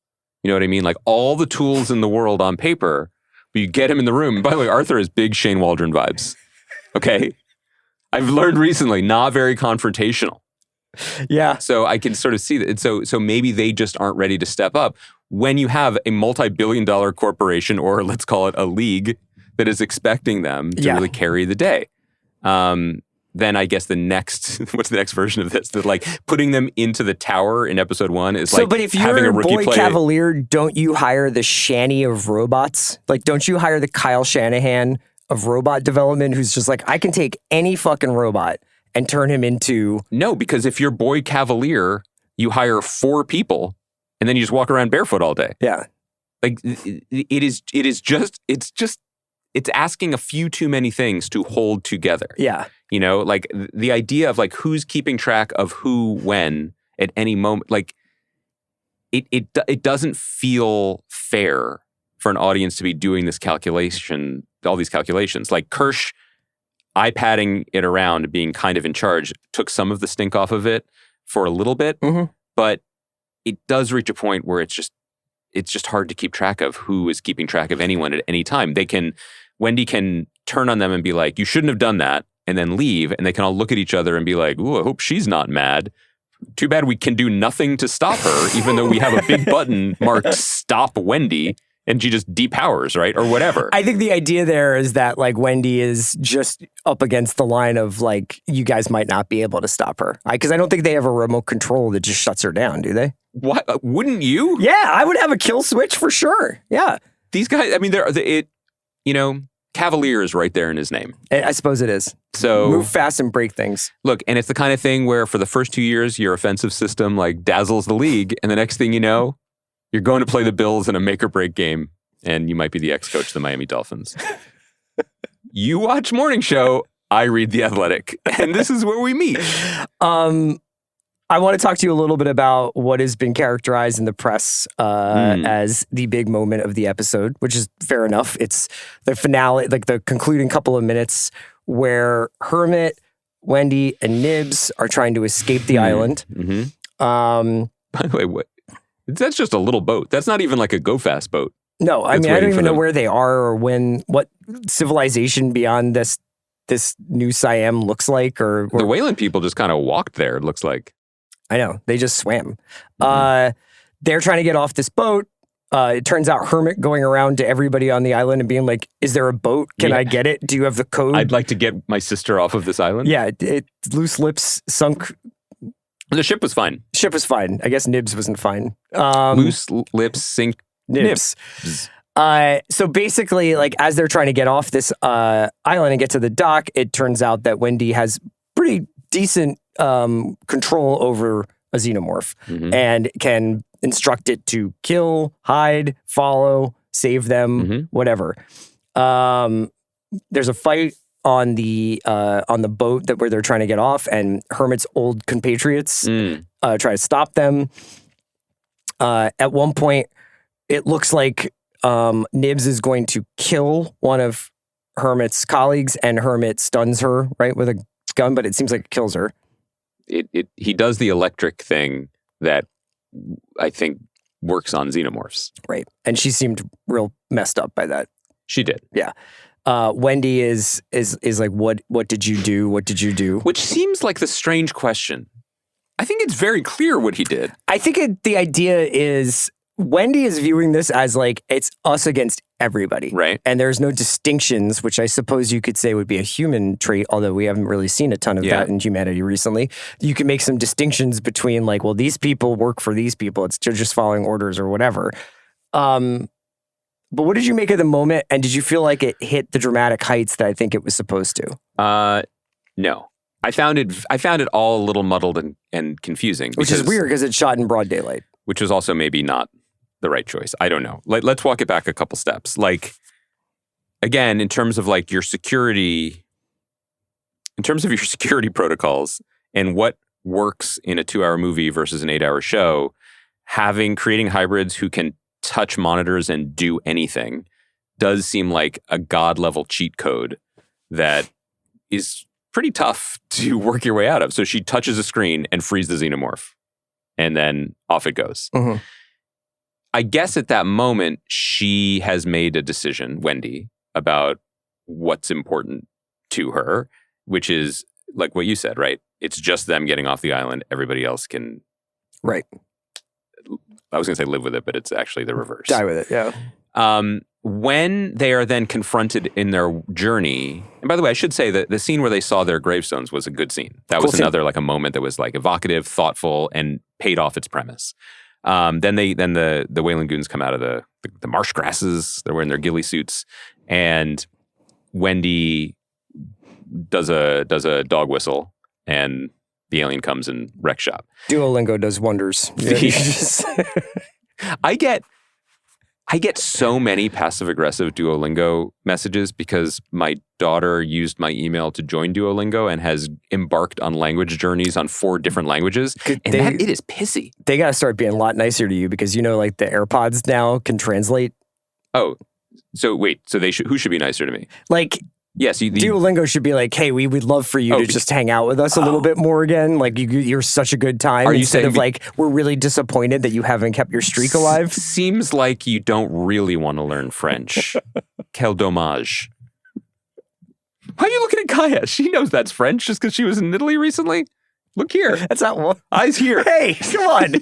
You know what I mean? Like all the tools in the world on paper, but you get him in the room. And by the way, Arthur has big Shane Waldron vibes. Okay? I've learned recently, not very confrontational. Yeah. So I can sort of see that. So maybe they just aren't ready to step up. When you have a multi-billion-dollar corporation, or let's call it a league, that is expecting them to really carry the day. Then I guess what's the next version of this? That like putting them into the tower in episode 1 is like but if having you're a rookie Boy play. Cavalier, don't you hire the Shanny of robots? Like, don't you hire the Kyle Shanahan of robot development who's just like, I can take any fucking robot and turn him into... No, because if you're Boy Cavalier, you hire 4 people and then you just walk around barefoot all day. Yeah. Like it's asking a few too many things to hold together. Yeah. You know, like the idea of like who's keeping track of who when at any moment, like it doesn't feel fair for an audience to be doing this calculation, all these calculations. Like Kirsch iPadding it around, being kind of in charge, took some of the stink off of it for a little bit, but it does reach a point where it's just hard to keep track of who is keeping track of anyone at any time. Wendy can turn on them and be like, you shouldn't have done that, and then leave, and they can all look at each other and be like, ooh, I hope she's not mad. Too bad we can do nothing to stop her, even though we have a big button marked Stop Wendy, and she just depowers, right? Or whatever. I think the idea there is that like Wendy is just up against the line of like, you guys might not be able to stop her. Because I don't think they have a remote control that just shuts her down, do they? What? Wouldn't you? Yeah, I would have a kill switch for sure. Yeah. These guys, I mean, Cavalier is right there in his name. I suppose it is. So move fast and break things. Look, and it's the kind of thing where for the first 2 years, your offensive system like dazzles the league. And the next thing you know, you're going to play the Bills in a make or break game. And you might be the ex-coach of the Miami Dolphins. You watch morning show, I read The Athletic, and this is where we meet. I want to talk to you a little bit about what has been characterized in the press as the big moment of the episode, which is fair enough. It's the finale, like the concluding couple of minutes where Hermit, Wendy, and Nibs are trying to escape the island. By the way, that's just a little boat. That's not even like a go-fast boat. No, I mean, I don't even know where they are or what civilization beyond this new Siam looks like. Or the Wayland people just kind of walked there, it looks like. I know. They just swam. They're trying to get off this boat. It turns out Hermit going around to everybody on the island and being like, is there a boat? Can I get it? Do you have the code? I'd like to get my sister off of this island. Yeah, loose lips sunk. The ship was fine. Ship was fine. I guess Nibs wasn't fine. Loose lips sink Nibs. So basically, like as they're trying to get off this island and get to the dock, it turns out that Wendy has pretty decent control over a xenomorph and can instruct it to kill, hide, follow, save them, whatever. There's a fight on the boat where they're trying to get off, and Hermit's old compatriots try to stop them. At one point, it looks like Nibs is going to kill one of Hermit's colleagues, and Hermit stuns her, right, with a gun, but it seems like it kills her. He does the electric thing that I think works on xenomorphs. Right. And she seemed real messed up by that. She did. Yeah. Wendy is like, what did you do? What did you do? Which seems like the strange question. I think it's very clear what he did. I think the idea is Wendy is viewing this as like, it's us against everybody. Right. And there's no distinctions, which I suppose you could say would be a human trait, although we haven't really seen a ton of that in humanity recently. You can make some distinctions between like, well, these people work for these people. They're just following orders or whatever. But what did you make of the moment? And did you feel like it hit the dramatic heights that I think it was supposed to? No. I found it all a little muddled and confusing. Which is weird because it's shot in broad daylight. Which was also maybe not the right choice. I don't know. Let's walk it back a couple steps. Like, again, in terms of your security protocols and what works in a 2-hour movie versus an 8-hour show, creating hybrids who can touch monitors and do anything does seem like a god-level cheat code that is pretty tough to work your way out of. So she touches a screen and frees the xenomorph, and then off it goes. I guess at that moment, she has made a decision, Wendy, about what's important to her, which is like what you said, right? It's just them getting off the island. Everybody else can... Right. I was going to say live with it, but it's actually the reverse. Die with it, yeah. When they are then confronted in their journey, and by the way, I should say that the scene where they saw their gravestones was a good scene. That was another like a moment that was like evocative, thoughtful, and paid off its premise. Then the Wayland goons come out of the marsh grasses. They're wearing their ghillie suits, and Wendy does a dog whistle, and the alien comes and wrecks shop. Duolingo does wonders. I get so many passive-aggressive Duolingo messages because my daughter used my email to join Duolingo and has embarked on language journeys on 4 different languages. And it is pissy. They got to start being a lot nicer to you because, like the AirPods now can translate. Oh, so wait. So who should be nicer to me? Like... Yes, Duolingo should be like, hey, we would love for you to just hang out with us a little bit more again. Like, you're such a good time. Instead of like, we're really disappointed that you haven't kept your streak alive. Seems like you don't really want to learn French. Quel dommage. Why are you looking at Kaya? She knows that's French just because she was in Italy recently. Look here. That's not one. Eyes here. Hey, come on.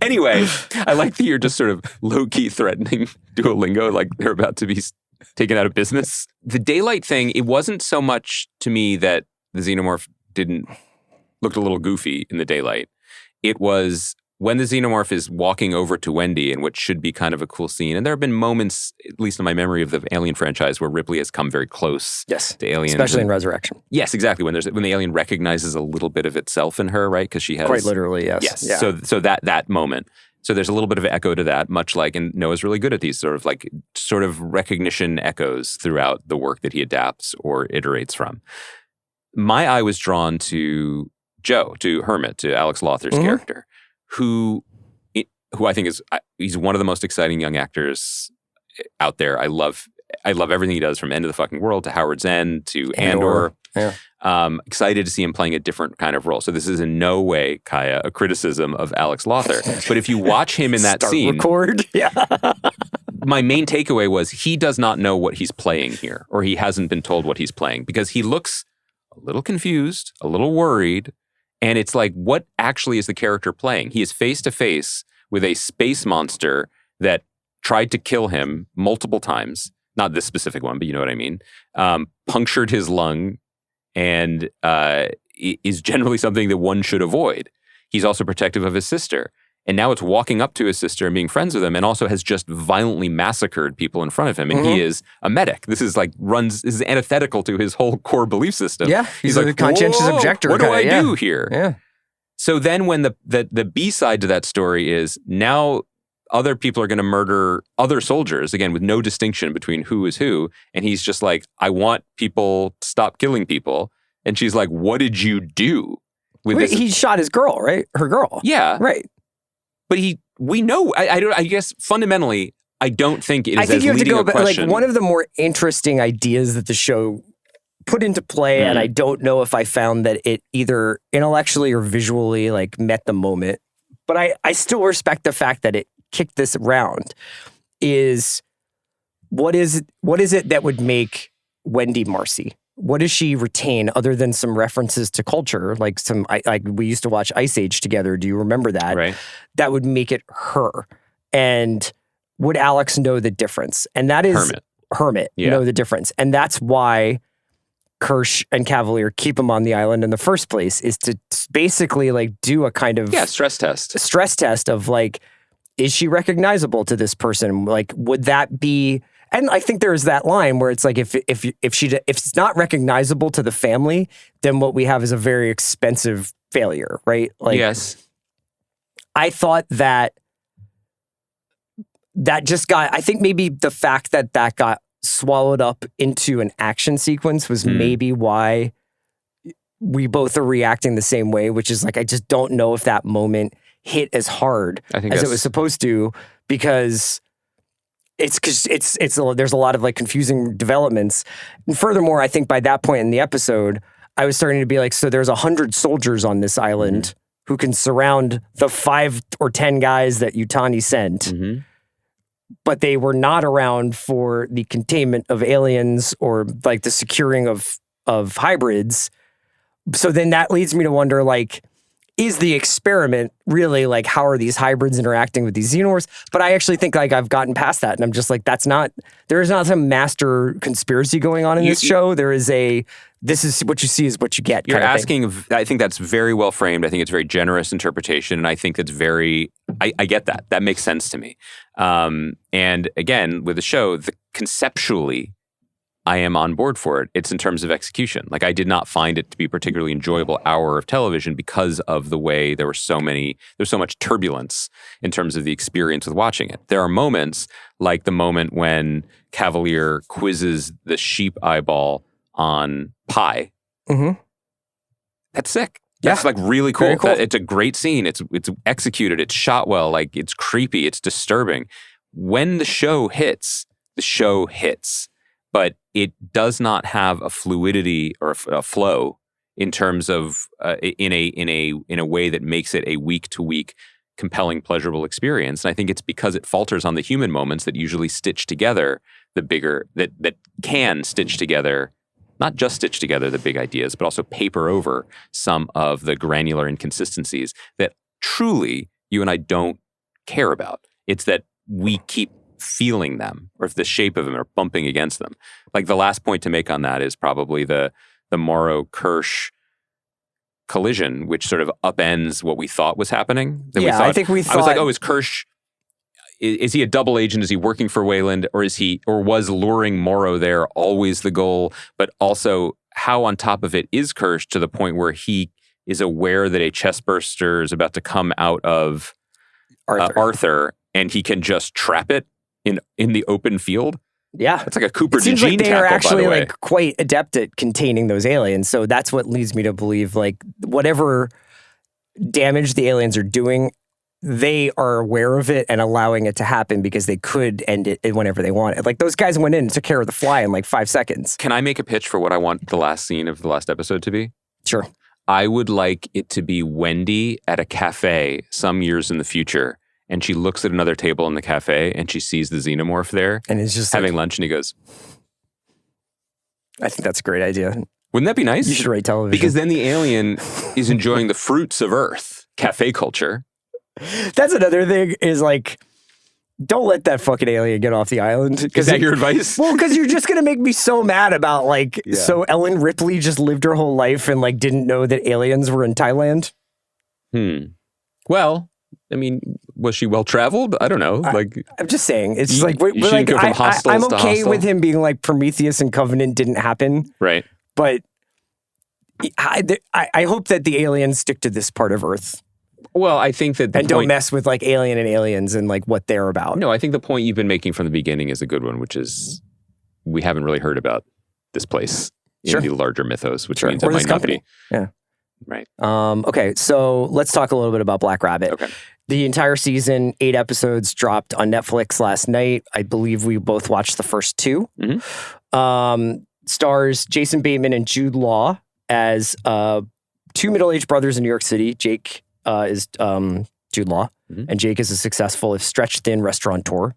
Anyway, I like that you're just sort of low-key threatening Duolingo like they're about to be taken out of business. The daylight thing, it wasn't so much to me that the xenomorph looked a little goofy in the daylight. It was when the xenomorph is walking over to Wendy in what should be kind of a cool scene. And there have been moments, at least in my memory of the Alien franchise, where Ripley has come very close to aliens. Especially in Resurrection. Yes, exactly. When the alien recognizes a little bit of itself in her, right? Because she has... Quite literally, yes. Yes. Yeah. So that moment. So there's a little bit of echo to that, much like, and Noah's really good at these sort of recognition echoes throughout the work that he adapts or iterates from. My eye was drawn to Joe, to Hermit, to Alex Lawther's character, who I think he's one of the most exciting young actors out there. I love everything he does, from End of the Fucking World to Howard's End to Andor. Yeah. Excited to see him playing a different kind of role. So this is in no way, Kaya, a criticism of Alex Lawther. But if you watch him in that scene, my main takeaway was he does not know what he's playing here, or he hasn't been told what he's playing, because he looks a little confused, a little worried, and it's like, what actually is the character playing? He is face to face with a space monster that tried to kill him multiple times. Not this specific one, but you know what I mean. Punctured his lung, and is generally something that one should avoid. He's also protective of his sister. And now it's walking up to his sister and being friends with him, and also has just violently massacred people in front of him. And he is a medic. This is antithetical to his whole core belief system. Yeah, he's like a conscientious objector. What do I do here? Yeah. So then when the B side to that story is, now other people are going to murder other soldiers, again, with no distinction between who is who. And he's just like, I want people to stop killing people. And she's like, what did you do with this? He shot his girl, right? Her girl. Yeah. Right. But we know, I guess fundamentally, I don't think it is as leading a question. Like, one of the more interesting ideas that the show put into play, and I don't know if I found that it either intellectually or visually like met the moment, but I still respect the fact that it kicked this around, is what is it that would make Wendy Marcy? What does she retain other than some references to culture? Like we used to watch Ice Age together. Do you remember that? Right. That would make it her. And would Alex know the difference? And that is Hermit know the difference. And that's why Kirsch and Cavalier keep him on the island in the first place, is to basically like do a kind of stress test of like, is she recognizable to this person? Like, would that be? And I think there's that line where it's like, if it's not recognizable to the family, then what we have is a very expensive failure, right? Like, yes. I thought that just got. I think maybe the fact that got swallowed up into an action sequence was maybe why we both are reacting the same way, which is like, I just don't know if that moment hit as hard as it was supposed to, because there's a lot of like confusing developments. And furthermore, I think by that point in the episode, I was starting to be like, so there's 100 soldiers on this island who can surround the 5 or 10 guys that Yutani sent, but they were not around for the containment of aliens or like the securing of hybrids. So then that leads me to wonder, like, is the experiment really like, how are these hybrids interacting with these xenomorphs? But I actually think like I've gotten past that, and I'm just like, there is not some master conspiracy going on in this show. There is this is what you see is what you get. You're asking, I think that's very well framed. I think it's very generous interpretation, and I think it's very, I get that. That makes sense to me. And again, with the show, conceptually, I am on board for it. It's in terms of execution. Like, I did not find it to be a particularly enjoyable hour of television because of the way there's so much turbulence in terms of the experience with watching it. There are moments like the moment when Cavalier quizzes the sheep eyeball on pie. That's sick. That's like really cool. Very cool. It's a great scene. It's executed. It's shot well. Like, it's creepy. It's disturbing. When the show hits, but it does not have a fluidity or a flow in terms of in a way that makes it a week to week compelling, pleasurable experience. And I think it's because it falters on the human moments that usually stitch together the bigger that can stitch together, not just stitch together the big ideas, but also paper over some of the granular inconsistencies that truly you and I don't care about. It's that we keep feeling them, or if the shape of them are bumping against them. Like, the last point to make on that is probably the Morrow-Kirsch collision, which sort of upends what we thought was happening. I think we thought... I was like, oh, is Kirsch... Is he a double agent? Is he working for Wayland? Or was luring Morrow there always the goal? But also, how on top of it is Kirsch to the point where he is aware that a chestburster is about to come out of Arthur, and he can just trap it in the open field. Yeah. It's like a Cooper It seems DeJean like they tackle, are actually by the way. like quite adept at containing those aliens. So that's what leads me to believe like whatever damage the aliens are doing, they are aware of it and allowing it to happen because they could end it whenever they want it. Like those guys went in and took care of the fly in like 5 seconds. Can I make a pitch for what I want the last scene of the last episode to be? Sure. I would like it to be Wendy at a cafe some years in the future, and she looks at another table in the cafe and she sees the xenomorph there And it's just having like, lunch, and he goes, I think that's a great idea. wouldn't that be nice? You should write television. Because then the alien is enjoying the fruits of Earth, cafe culture. That's another thing is like, don't let that fucking alien get off the island. Is that your advice? Well, because you're just going to make me so mad about like, so Ellen Ripley just lived her whole life and like didn't know that aliens were in Thailand. Well, I mean, was she well traveled? I don't know. I'm just saying, it's You- like, you shouldn't go from hostels I'm to okay hostile. with him being like Prometheus and Covenant didn't happen, Right. but I hope that the aliens stick to this part of Earth Well, I think that the and don't point, mess with like Alien and Aliens and like what they're about. No, I think the point you've been making from the beginning is a good one, which is we haven't really heard about this place in Sure. the larger mythos, which Sure. means Or it this might not company. be. Yeah. Right. Okay, so let's talk a little bit about Black Rabbit. Okay. The entire season, 8 episodes, dropped on Netflix last night. I believe we both watched the first 2. Stars Jason Bateman and Jude Law as 2 middle-aged brothers in New York City. Jake is Jude Law, and Jake is a successful, if stretched thin, restaurateur.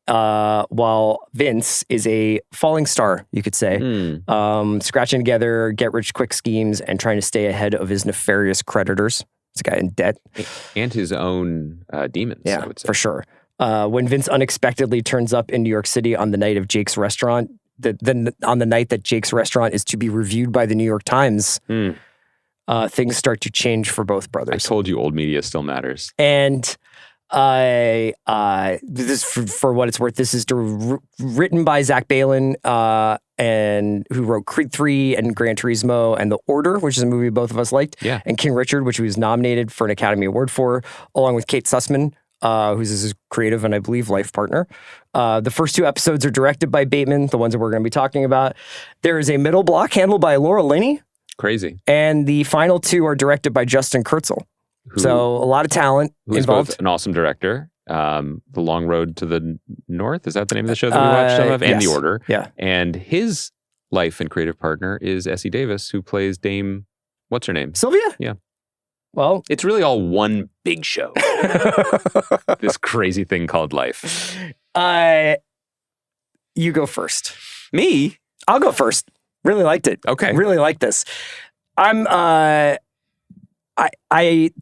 While Vince is a falling star, you could say, scratching together get-rich-quick schemes and trying to stay ahead of his nefarious creditors. This guy in debt. And his own demons, I would say. For sure. When Vince unexpectedly turns up in New York City on the night of Jake's restaurant, on the night that Jake's restaurant is to be reviewed by the New York Times, things start to change for both I brothers. told you old media still matters. And this, for what it's worth, this is written by Zach Balan, and who wrote Creed 3 and Gran Turismo and The Order, which is a movie both of us liked, and King Richard, which he was nominated for an Academy Award for, along with Kate Sussman, who's his creative and I believe life partner. The first 2 episodes are directed by Bateman, the ones that we're going to be talking about. There is a middle block handled by Laura Linney. Crazy. And the final 2 are directed by Justin Kurtzel. So a lot of talent Who is involved. both an awesome director. The Long Road to the North, is that the name of the show that we watched some of? And yes. The Order. Yeah. And his life and creative partner is Essie Davis, who plays Dame, what's her name? Sylvia? Yeah. Well, It's really all one big show. This crazy thing called life. you go first. Me? I'll go first. Really liked it. Okay. Really like this. I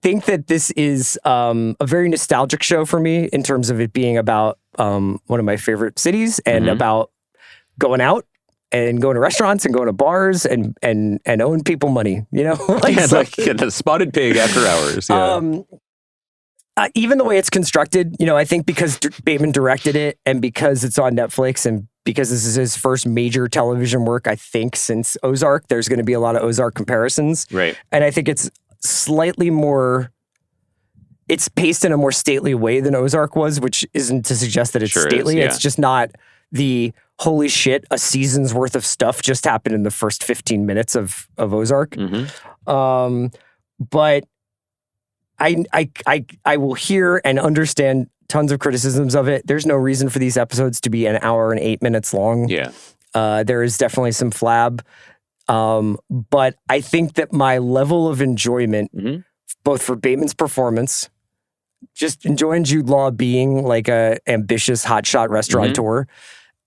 think that this is a very nostalgic show for me in terms of it being about one of my favorite cities and about going out and going to restaurants and going to bars and owing people money, you know? like the spotted pig after hours. Yeah. Even the way it's constructed, you know, I think because Bateman directed it and because it's on Netflix and because this is his first major television work, I think, since Ozark, there's going to be a lot of Ozark comparisons. Right. And I think it's slightly more, it's paced in a more stately way than Ozark was, which isn't to suggest that it's Sure stately. is, yeah. It's just not the holy shit, a season's worth of stuff just happened in the first 15 minutes of Ozark. But I will hear and understand tons of criticisms of it. There's no reason for these episodes to be an hour and 8 minutes long. Yeah. There is definitely some flab. But I think that my level of enjoyment, both for Bateman's performance, just enjoying Jude Law being like a ambitious hotshot restaurateur,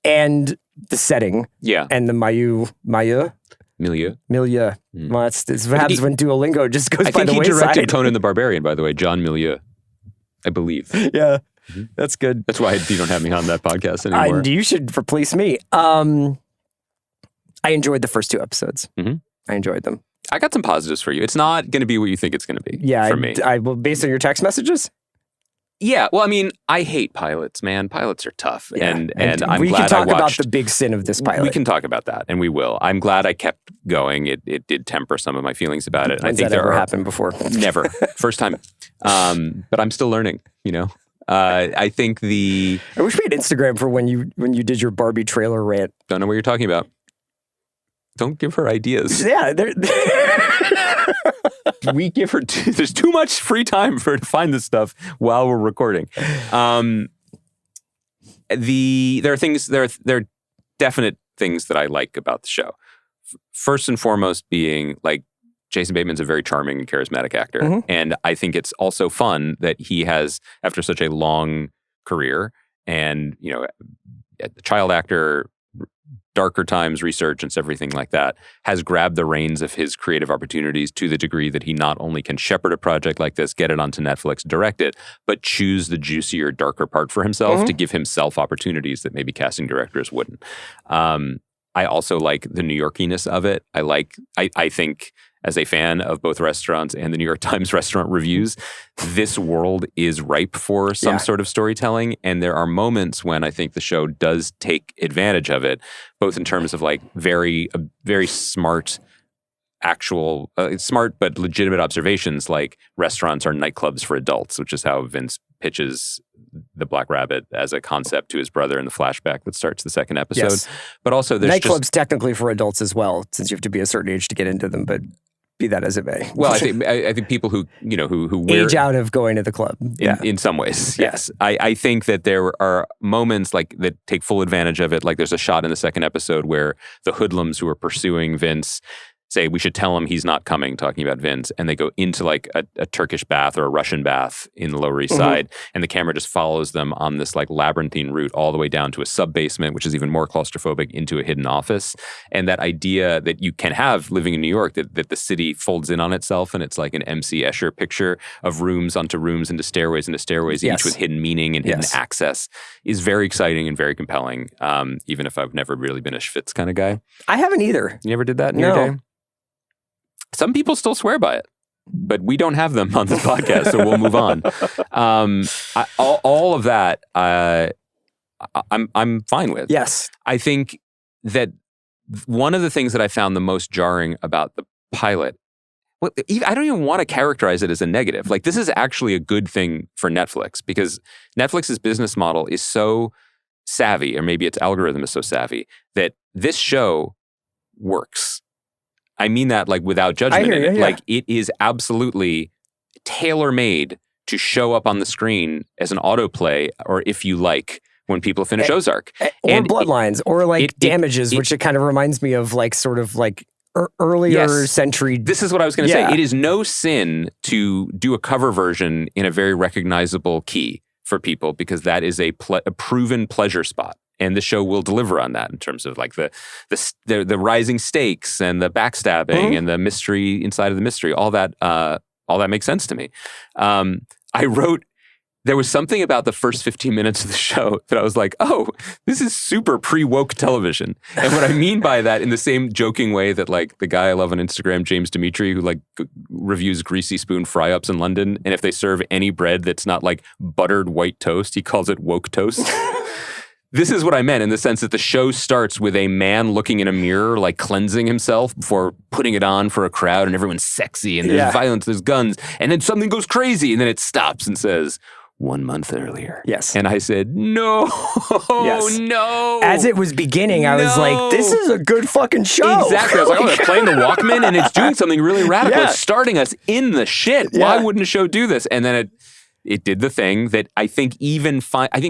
and the setting, and the milieu. Well, that's what happens when Duolingo just goes I by think the he wayside. directed Conan the Barbarian, by the way, John Milieu, I believe. Yeah, that's good. That's why you don't have me on that podcast anymore. You should replace me. I enjoyed the first 2 episodes. I enjoyed them. I got some positives for you. It's not going to be what you think it's going to be. Yeah, for me. Well, based on your text messages. Yeah, well, I mean, I hate pilots, man. Pilots are tough, and I'm we glad can talk I watched. about the big sin of this pilot. We can talk about that, and we will. I'm glad I kept going. It did temper some of my feelings about it. When's I think that ever happened before? Never, first time. But I'm still learning. I think I wish we had Instagram for when you did your Barbie trailer rant. Don't know what you're talking about. Don't give her ideas. Yeah, we give her. There's too much free time for her to find this stuff while we're recording. There are things. There are definite things that I like about the show. First and foremost, being like Jason Bateman's a very charming and charismatic actor, and I think it's also fun that he has, after such a long career, and child actor, darker times research and everything like that, has grabbed the reins of his creative opportunities to the degree that he not only can shepherd a project like this, get it onto Netflix, direct it, but choose the juicier, darker part for himself to give himself opportunities that maybe casting directors wouldn't. I also like the New Yorkiness of it. I think, as a fan of both restaurants and the New York Times restaurant reviews, this world is ripe for some sort of storytelling. And there are moments when I think the show does take advantage of it, both in terms of like very smart, smart but legitimate observations, like restaurants are nightclubs for adults, which is how Vince pitches the Black Rabbit as a concept to his brother in the flashback that starts the second episode. Yes. But also there's nightclubs technically for adults as well, since you have to be a certain age to get into them, but be that as it may. Well, I think people who wear, age out of going to the club. In some ways, yes. I think that there are moments like that take full advantage of it. Like there's a shot in the second episode where the hoodlums who are pursuing Vince say, we should tell him he's not coming, talking about Vince, and they go into like a Turkish bath or a Russian bath in the Lower East Side, and the camera just follows them on this like labyrinthine route all the way down to a sub-basement, which is even more claustrophobic, into a hidden office. And that idea that you can have living in New York, that the city folds in on itself, and it's like an M.C. Escher picture of rooms onto rooms into stairways, each with hidden meaning and hidden access, is very exciting and very compelling, even if I've never really been a Schvitz kind of guy. I haven't either. You ever did that in your day? Some people still swear by it, but we don't have them on this podcast, so we'll move on. All of that, I'm fine with. Yes. I think that one of the things that I found the most jarring about the pilot, I don't even want to characterize it as a negative. Like, this is actually a good thing for Netflix, because Netflix's business model is so savvy, or maybe its algorithm is so savvy, that this show works. I mean that like without judgment in it. Like, it is absolutely tailor-made to show up on the screen as an autoplay, or if you like, when people finish Ozark. Or Bloodlines, or like Damages, which it kind of reminds me of, like sort of like earlier century. This is what I was going to say. It is no sin to do a cover version in a very recognizable key for people, because that is a proven pleasure spot. And the show will deliver on that in terms of like the rising stakes and the backstabbing and the mystery inside of the mystery. All that makes sense to me. There was something about the first 15 minutes of the show that I was like, oh, this is super pre-woke television. And what I mean by that, in the same joking way that like the guy I love on Instagram, James Dimitri, who like reviews greasy spoon fry-ups in London, and if they serve any bread that's not like buttered white toast, he calls it woke toast. This is what I meant, in the sense that the show starts with a man looking in a mirror, like cleansing himself before putting it on for a crowd, and everyone's sexy, and there's violence, there's guns, and then something goes crazy, and then it stops and says, 1 month earlier. Yes. And I said, no, no. As it was beginning, I was like, this is a good fucking show. Exactly. I was like, oh, they're playing the Walkman, and it's doing something really radical. It's starting us in the shit. Why wouldn't a show do this? And then it did the thing that I think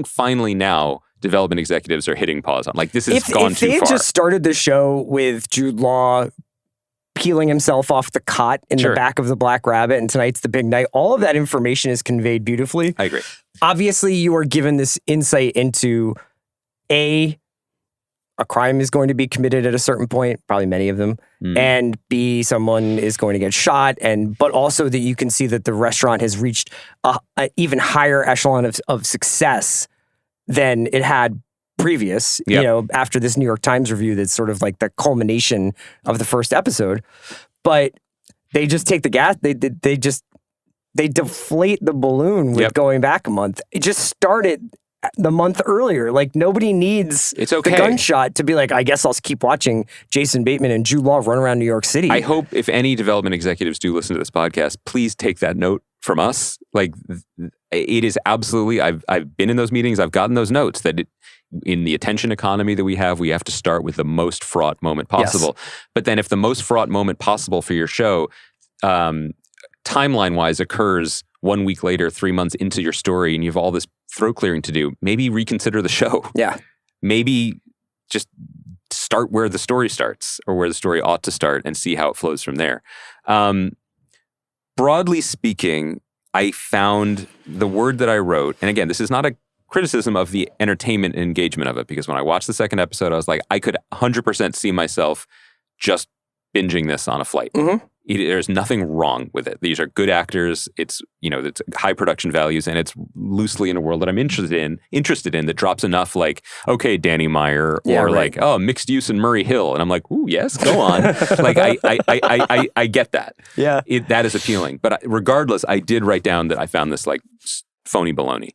finally now, development executives are hitting pause on. Like, this has gone too far. If they had just started the show with Jude Law peeling himself off the cot in the back of the Black Rabbit, and tonight's the big night, all of that information is conveyed beautifully. I agree. Obviously, you are given this insight into a crime is going to be committed at a certain point, probably many of them, and B, someone is going to get shot, but also that you can see that the restaurant has reached an even higher echelon of success than it had previous, after this New York Times review that's sort of like the culmination of the first episode. But they just take the gas, they just they deflate the balloon with going back a month. It just started the month earlier. Like, nobody needs It's okay. the gunshot to be like, I guess I'll keep watching Jason Bateman and Jude Law run around New York City. I hope if any development executives do listen to this podcast, please take that note from us. Like, it is absolutely, I've been in those meetings, I've gotten those notes that in the attention economy that we have to start with the most fraught moment possible. Yes. But then if the most fraught moment possible for your show, timeline-wise occurs 1 week later, 3 months into your story, and you have all this throat clearing to do, maybe reconsider the show. Yeah. Maybe just start where the story starts or where the story ought to start and see how it flows from there. Broadly speaking, I found the word that I wrote, and again, this is not a criticism of the entertainment and engagement of it, because when I watched the second episode, I was like, I could 100% see myself just binging this on a flight. Mm-hmm. There's nothing wrong with it. These are good actors. It's, it's high production values, and it's loosely in a world that I'm interested in that drops enough like, okay, Danny Meyer, or like, oh, mixed use in Murray Hill. And I'm like, ooh, yes, go on. Like, I get that. Yeah. That is appealing. But regardless, I did write down that I found this like phony baloney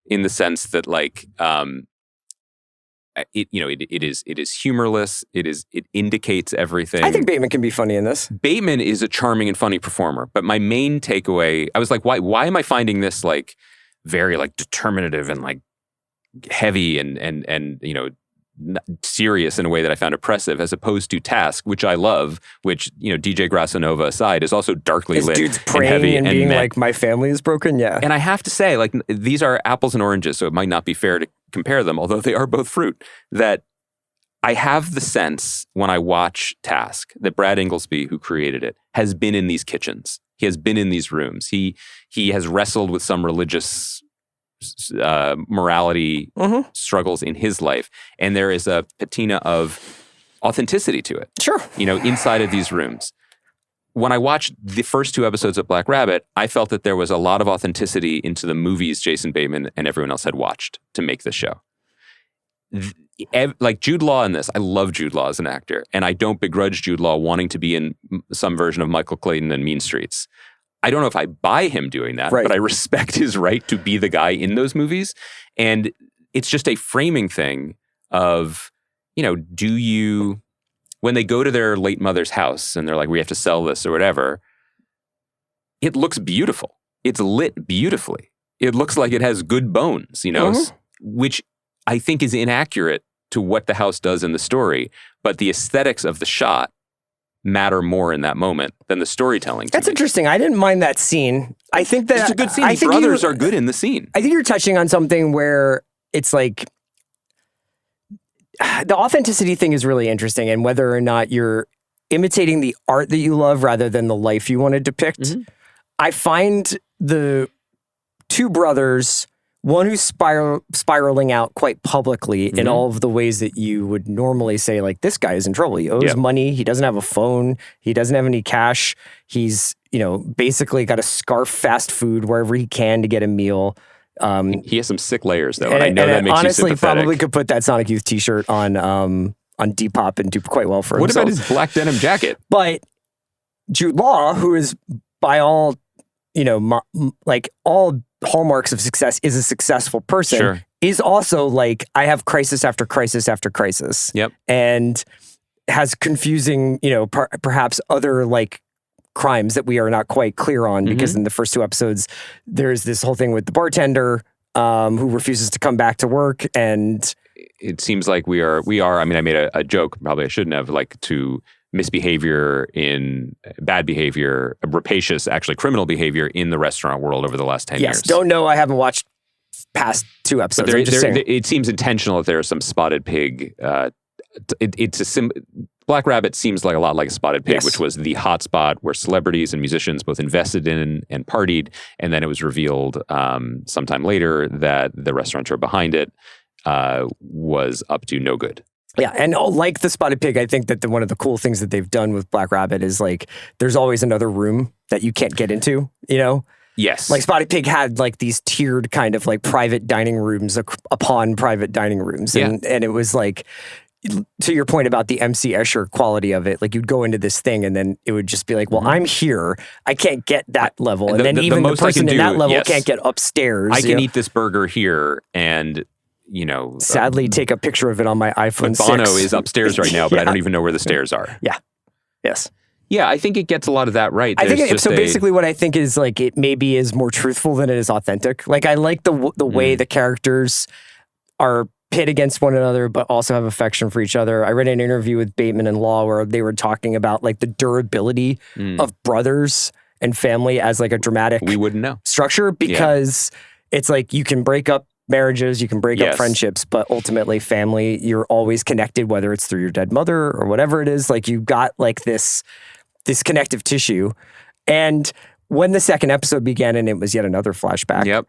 in the sense that like, it is humorless. It indicates everything. I think Bateman can be funny in this. Bateman is a charming and funny performer, but my main takeaway, I was like, why am I finding this like very like determinative and like heavy and serious in a way that I found oppressive, as opposed to Task, which I love, which DJ Grasanova aside is also darkly lit dude's and heavy and being like, my family is broken. Yeah, and I have to say, like, these are apples and oranges, so it might not be fair to compare them, although they are both fruit. That I have the sense when I watch Task that Brad Inglesby, who created it, has been in these kitchens. He has been in these rooms. He has wrestled with some religious morality struggles in his life, and there is a patina of authenticity to it. Sure, inside of these rooms. When I watched the first 2 episodes of Black Rabbit, I felt that there was a lot of authenticity into the movies Jason Bateman and everyone else had watched to make the show. Like Jude Law in this, I love Jude Law as an actor, and I don't begrudge Jude Law wanting to be in some version of Michael Clayton and Mean Streets. I don't know if I buy him doing that, but I respect his right to be the guy in those movies. And it's just a framing thing of, do you... When they go to their late mother's house and they're like, we have to sell this or whatever, it looks beautiful. It's lit beautifully. It looks like it has good bones, which I think is inaccurate to what the house does in the story. But the aesthetics of the shot matter more in that moment than the storytelling. That's interesting. I didn't mind that scene. I think that it's a good scene. The brothers are good in the scene. I think you're touching on something where it's like, the authenticity thing is really interesting, and whether or not you're imitating the art that you love rather than the life you want to depict. Mm-hmm. I find the 2 brothers, one who's spiraling out quite publicly in all of the ways that you would normally say, like, this guy is in trouble. He owes money. He doesn't have a phone. He doesn't have any cash. He's, basically got to scarf fast food wherever he can to get a meal. He has some sick layers, though, and I know that makes honestly, you sympathetic. Probably could put that Sonic Youth T-shirt on Depop and do quite well for himself. What about his black denim jacket? But Jude Law, who is by all, like all hallmarks of success, is a successful person, is also like, I have crisis after crisis after crisis. Yep. And has confusing, perhaps other like crimes that we are not quite clear on, because in the first 2 episodes, there's this whole thing with the bartender who refuses to come back to work, and it seems like we are. I mean, I made a joke, probably I shouldn't have, like, to misbehavior in bad behavior, rapacious, actually criminal behavior in the restaurant world over the last 10 years. Don't know. I haven't watched past 2 episodes. It seems intentional that there is some spotted pig. Black Rabbit seems like a lot like a Spotted Pig, which was the hotspot where celebrities and musicians both invested in and partied. And then it was revealed sometime later that the restaurateur behind it was up to no good. Yeah, and like the Spotted Pig, I think that one of the cool things that they've done with Black Rabbit is like, there's always another room that you can't get into, Yes. Like Spotted Pig had like these tiered kind of like private dining rooms upon private dining rooms. And it was like, to your point about the MC Escher quality of it, like you'd go into this thing and then it would just be like, well, I'm here. I can't get that level. And then even the person in that level can't get upstairs. I can eat this burger here and, sadly take a picture of it on my iPhone 6. Bono is upstairs right now, but I don't even know where the stairs are. Yeah. Yes. Yeah, I think it gets a lot of that right. I think so. Basically, what I think is like it maybe is more truthful than it is authentic. Like I like the way the characters are pit against one another, but also have affection for each other. I read an interview with Bateman and Law where they were talking about like the durability of brothers and family as like a dramatic we wouldn't know structure because it's like you can break up marriages, you can break up friendships, but ultimately family, you're always connected, whether it's through your dead mother or whatever it is. Like you've got like this connective tissue. And when the second episode began and it was yet another flashback. Yep.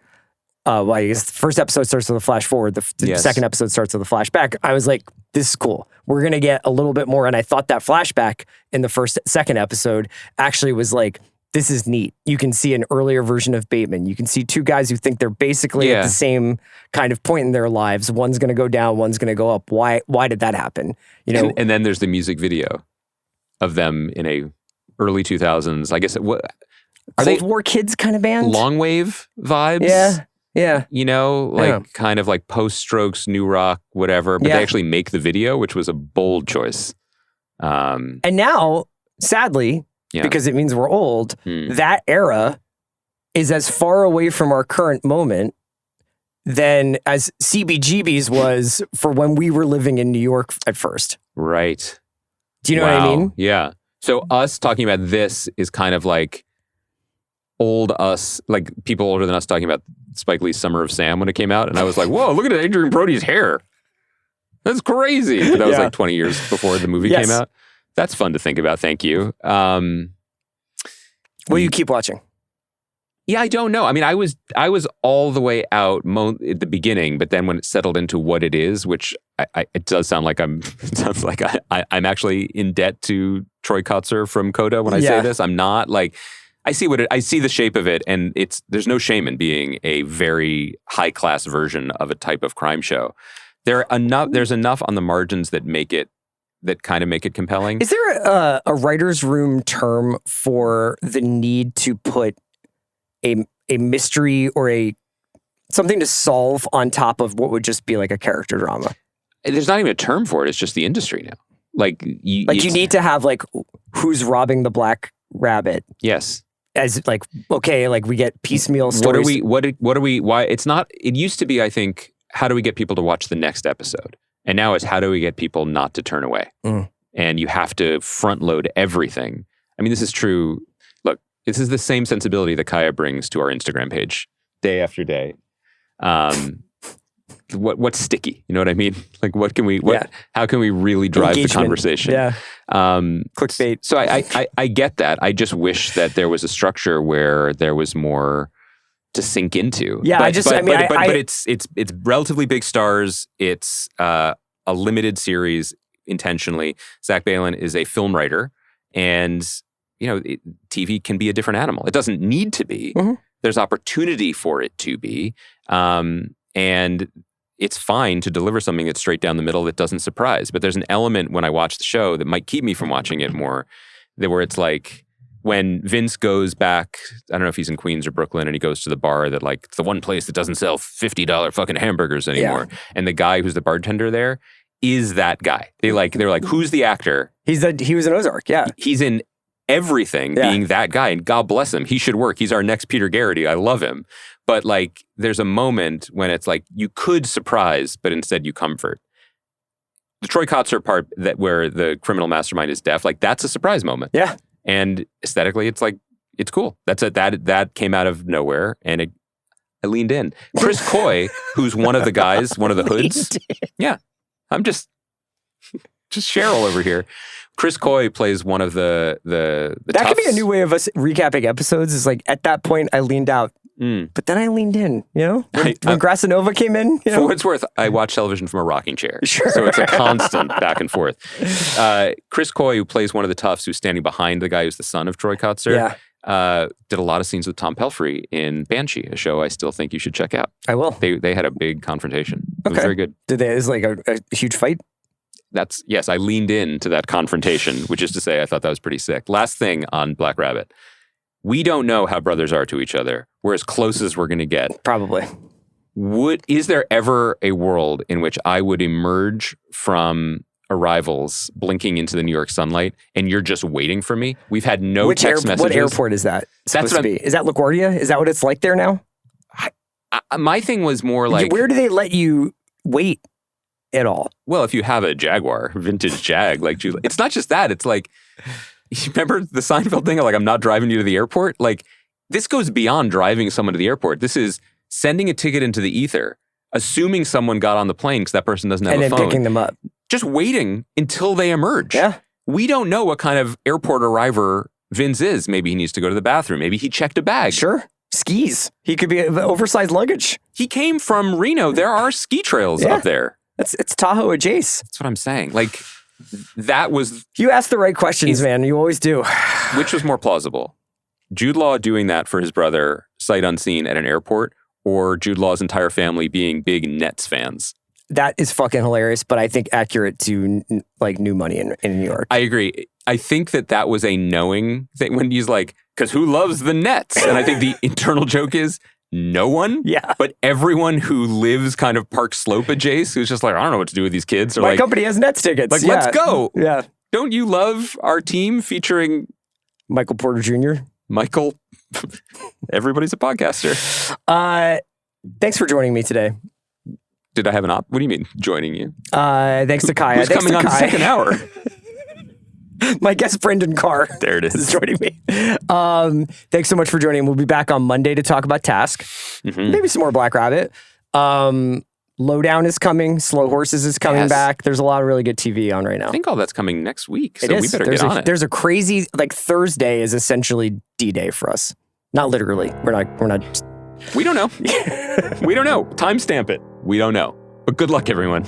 Well, I guess the first episode starts with a flash forward. The second episode starts with a flashback. I was like, this is cool. We're going to get a little bit more. And I thought that flashback in the second episode actually was like, this is neat. You can see an earlier version of Bateman. You can see two guys who think they're basically at the same kind of point in their lives. One's going to go down, one's going to go up. Why did that happen? And then there's the music video of them in a early 2000s. I guess Cold War Kids kind of band? Long wave vibes? Yeah. Yeah. Kind of like post-Strokes, new rock, whatever. But they actually make the video, which was a bold choice. And now, sadly, because it means we're old, that era is as far away from our current moment than as CBGB's was for when we were living in New York at first. Right. Do you know what I mean? Yeah. So us talking about this is kind of like old us, like people older than us talking about Spike Lee's Summer of Sam when it came out. And I was like, whoa, look at Adrian Brody's hair. That's crazy. But that was like 20 years before the movie came out. That's fun to think about. Thank you. Will you keep watching? Yeah, I don't know. I mean, I was all the way out at the beginning, but then when it settled into what it is, which it does sound like I'm actually in debt to Troy Kotsur from Coda when I say this. I'm not like. I see the shape of it, and there's no shame in being a very high class version of a type of crime show. There's enough on the margins that kind of make it compelling. Is there a writer's room term for the need to put a mystery or something to solve on top of what would just be like a character drama? There's not even a term for it. It's just the industry now. Like you need to have like who's robbing the black rabbit. Yes. As like, okay, like we get piecemeal stories. What are we, why it's not, it used to be, I think, how do we get people to watch the next episode? And now it's how do we get people not to turn away? And you have to front load everything. I mean, this is true. Look, this is the same sensibility that Kaya brings to our Instagram page day after day. What's sticky? You know what I mean? Like how can we really drive the conversation? Yeah. Clickbait. So I get that. I just wish that there was a structure where there was more to sink into. Yeah. But it's relatively big stars. It's a limited series intentionally. Zach Balan is a film writer, and TV can be a different animal. It doesn't need to be. There's opportunity for it to be, and it's fine to deliver something that's straight down the middle that doesn't surprise. But there's an element when I watch the show that might keep me from watching it more, where it's like when Vince goes back, I don't know if he's in Queens or Brooklyn, and he goes to the bar that like, it's the one place that doesn't sell $50 fucking hamburgers anymore. Yeah. And the guy who's the bartender there is that guy. They're like, who's the actor? He was in Ozark, yeah. He's in everything being that guy, and God bless him. He should work. He's our next Peter Garrity. I love him. But like, there's a moment when it's like, you could surprise, but instead you comfort. The Troy Kotsur part where the criminal mastermind is deaf, like that's a surprise moment. Yeah. And aesthetically, it's like, it's cool. That came out of nowhere, and I leaned in. Chris Coy, who's one of the guys, one of the hoods. Yeah. I'm just Cheryl over here. Chris Coy plays one of the That toughs. could be a new way of us recapping episodes. Is like at that point I leaned out, but then I leaned in. When Grasanova came in. For what it's worth, I watch television from a rocking chair. Sure. So it's a constant back and forth. Chris Coy, who plays one of the toughs, who's standing behind the guy who's the son of Troy Kotsur, did a lot of scenes with Tom Pelphrey in Banshee, a show I still think you should check out. I will. They had a big confrontation. It was very good. Is like a huge fight? Yes, I leaned into that confrontation, which is to say I thought that was pretty sick. Last thing on Black Rabbit. We don't know how brothers are to each other. We're as close as we're going to get. Probably. Is there ever a world in which I would emerge from arrivals blinking into the New York sunlight and you're just waiting for me? We've had no text messages. What airport is that supposed to be? Is that LaGuardia? Is that what it's like there now? My thing was more like... Where do they let you wait at all? Well, if you have a Jaguar, vintage Jag, like Jude, it's not just that. It's like, you remember the Seinfeld thing of like, I'm not driving you to the airport? Like, this goes beyond driving someone to the airport. This is sending a ticket into the ether, assuming someone got on the plane because that person doesn't have a phone. And then picking them up. Just waiting until they emerge. Yeah. We don't know what kind of airport arriver Vince is. Maybe he needs to go to the bathroom. Maybe he checked a bag. Sure. Skis. He could be oversized luggage. He came from Reno. There are ski trails up there. It's Tahoe adjacent. That's what I'm saying. Like, that was... You ask the right questions, man. You always do. Which was more plausible? Jude Law doing that for his brother, sight unseen at an airport, or Jude Law's entire family being big Nets fans? That is fucking hilarious, but I think accurate to like new money in New York. I agree. I think that was a knowing thing when he's like, because who loves the Nets? And I think the internal joke is no one. Yeah. But everyone who lives kind of Park Slope adjacent, who's just like, I don't know what to do with these kids. Or My company has Nets tickets. Like, let's go. Yeah. Don't you love our team featuring Michael Porter Jr.? Michael. Everybody's a podcaster. Thanks for joining me today. Did I have an What do you mean, joining you? Thanks to Kaya. Who's coming on the second hour? My guest, Brendan Carr. There it is. Joining me. Thanks so much for joining. We'll be back on Monday to talk about Task. Mm-hmm. Maybe some more Black Rabbit. Lowdown is coming. Slow Horses is coming back. There's a lot of really good TV on right now. I think all that's coming next week. So we better get on it. There's a crazy, like Thursday is essentially D-Day for us. Not literally. We're not. We don't know. We don't know. Timestamp it. We don't know. But good luck, everyone.